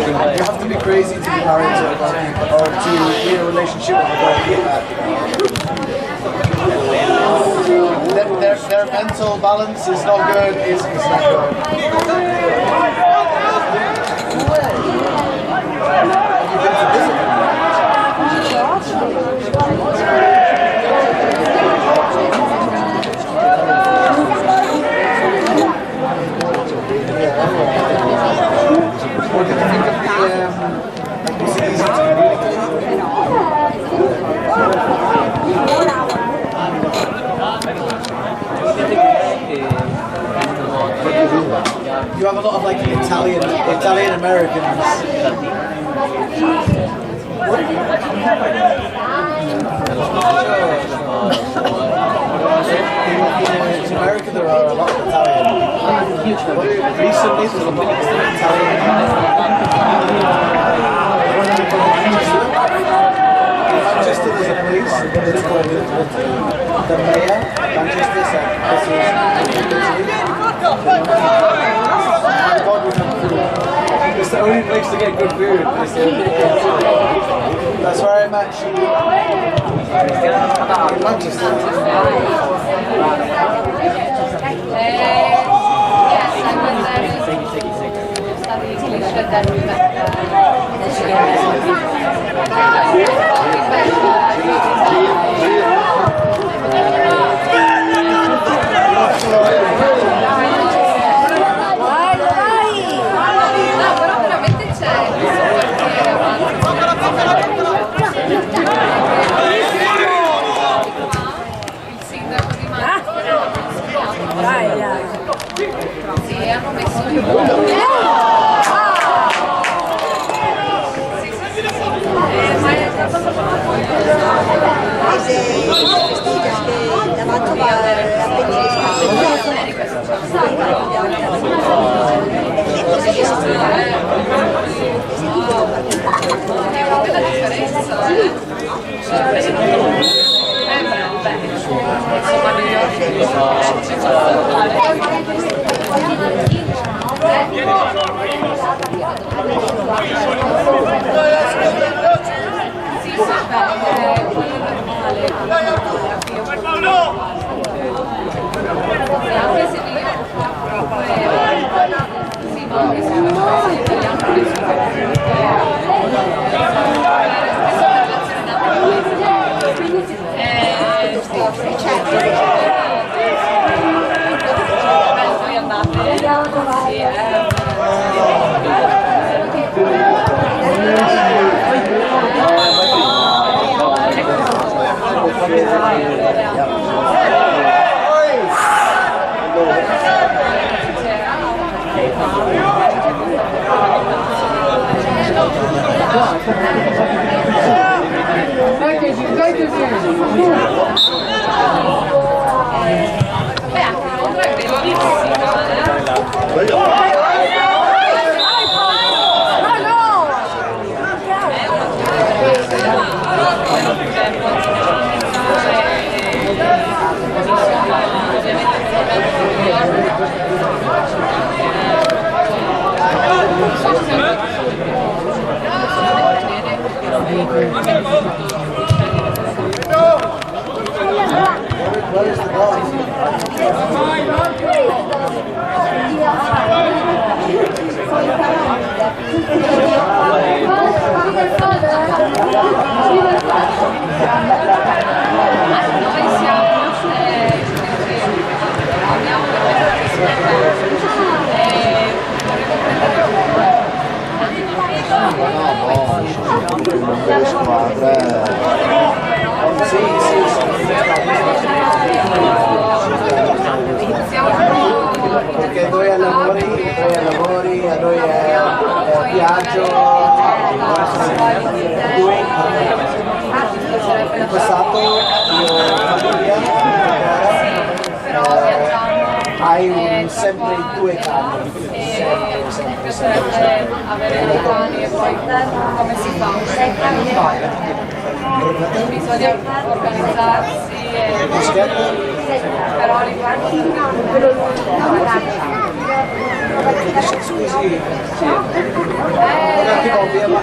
Speaker 2: You have to be crazy to be married to a guy or to be in a relationship with a guy. Their mental balance is not good, it's not good. You have a lot of like Italian Americans. In America there are a lot of Italian. Recently there's a lot of Manchester there's a place that's called the Mayor. Manchester said it's the only place to get good food. That's where I'm actually in Manchester.
Speaker 5: Yes, I went there. Studying English at that no, però veramente c'è il sindaco di Manchester. Sì, hanno messo il
Speaker 2: Perché noi a lavori, a noi è viaggio, in passato io famiglia, hai sempre due cani, sempre.
Speaker 5: Avere dei cani e poi come si fa? Bisogna organizzarsi però
Speaker 2: scusi, un attimo via, ma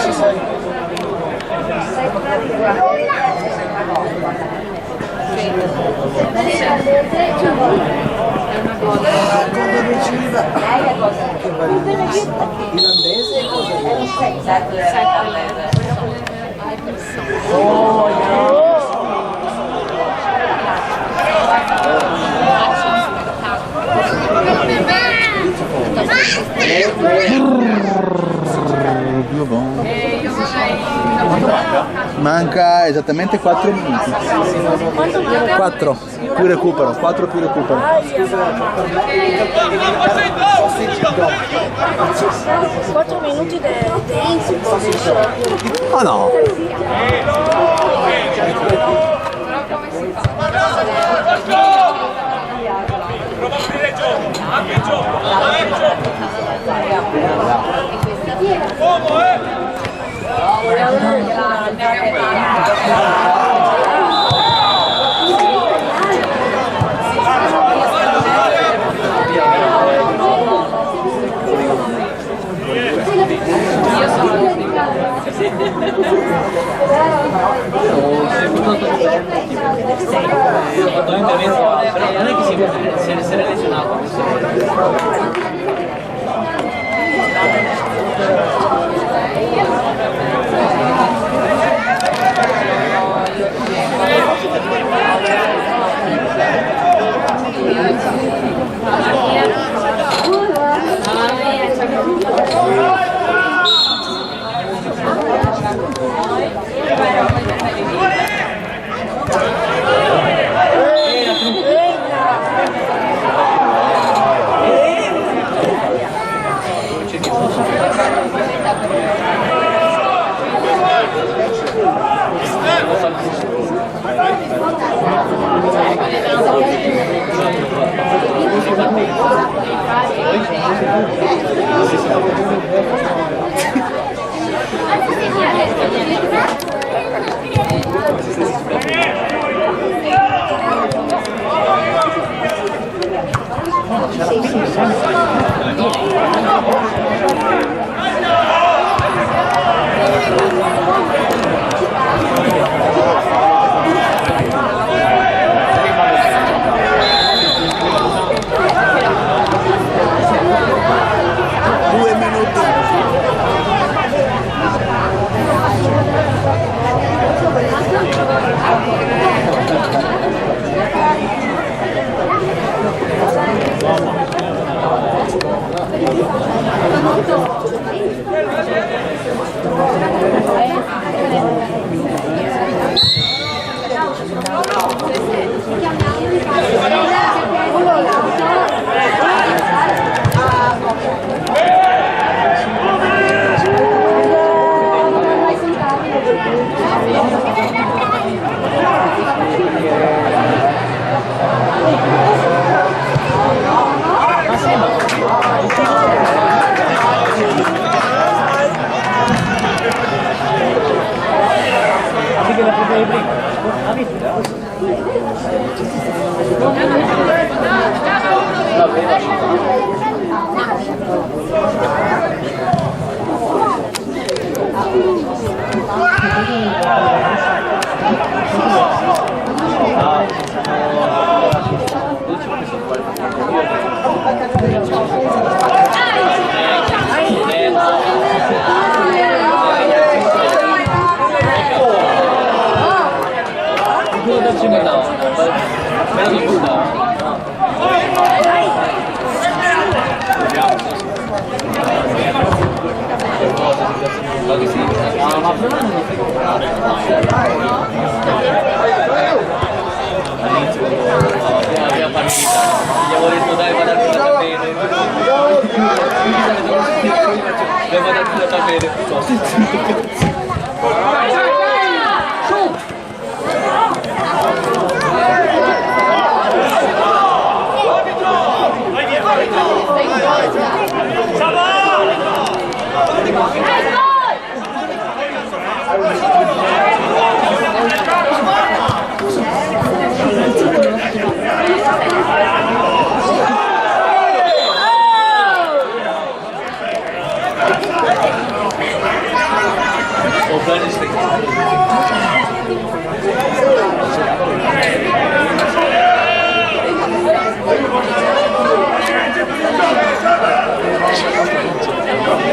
Speaker 2: ci sei? Irlandese oh no.
Speaker 3: Manca esattamente 4 minuti. 4 più recupero, 4 più recupero.
Speaker 4: 4 minuti di insito.
Speaker 3: Oh no!
Speaker 7: Prova a aprire il gioco, apri il gioco, apri il gioco. Uomo,
Speaker 5: non è che si è lesionato.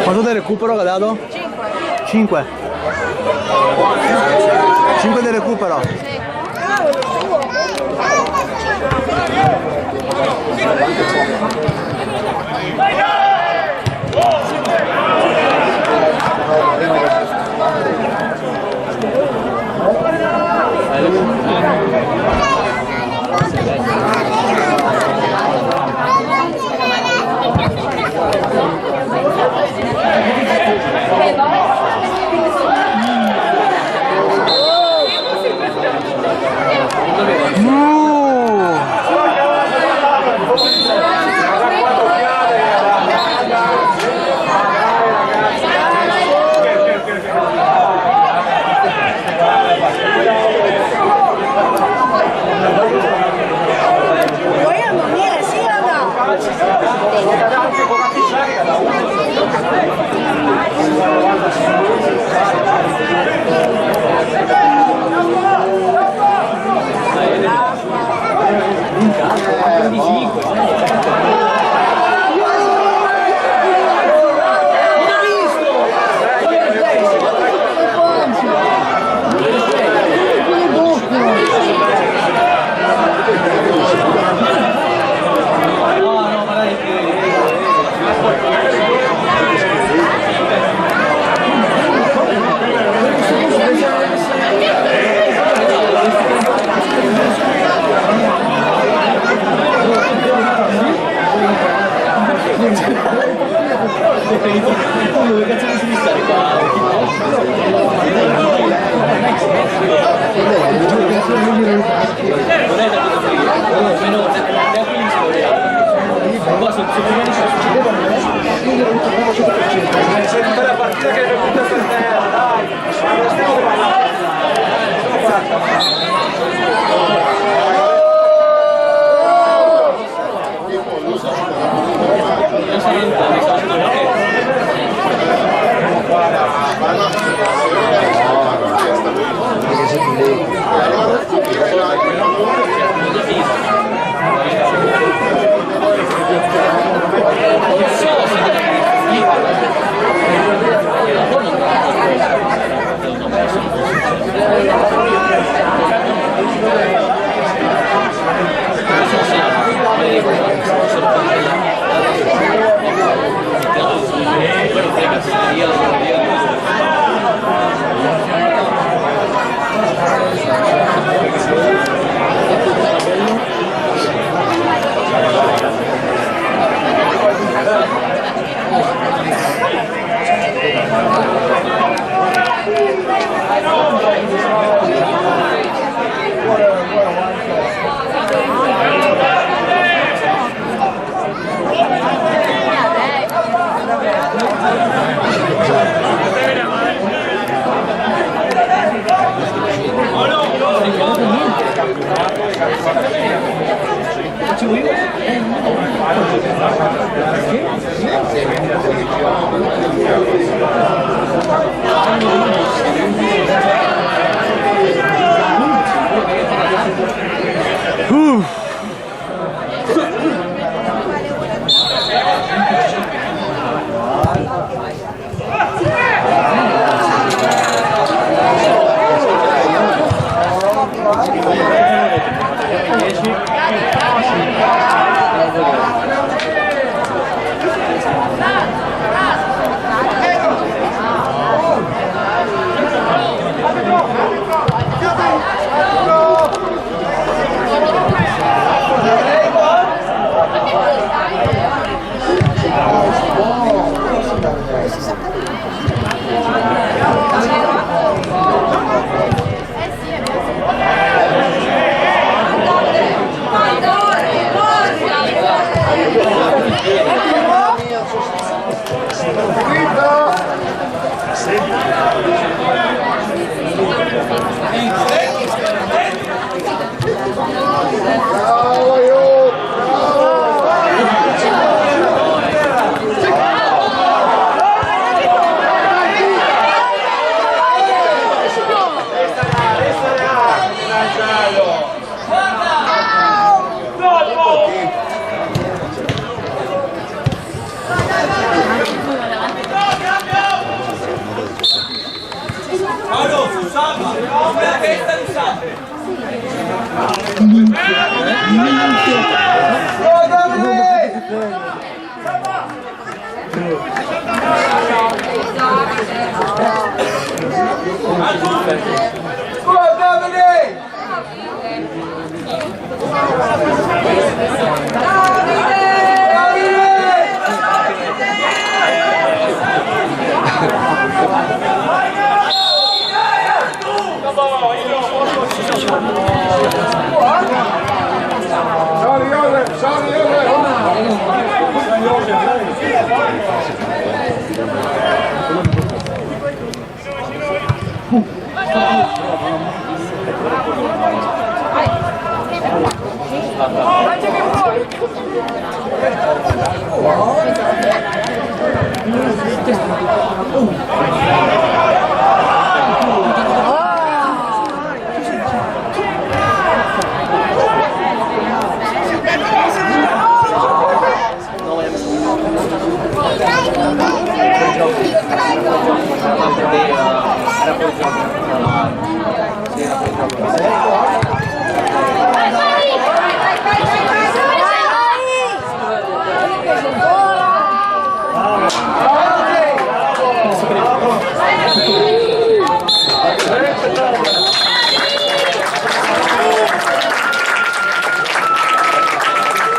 Speaker 3: Quanto di recupero ha dato? 5. 5 di recupero. No!
Speaker 7: Dove cazzo devi stare
Speaker 2: C'è tutta la partita che è venuta per terra, dai!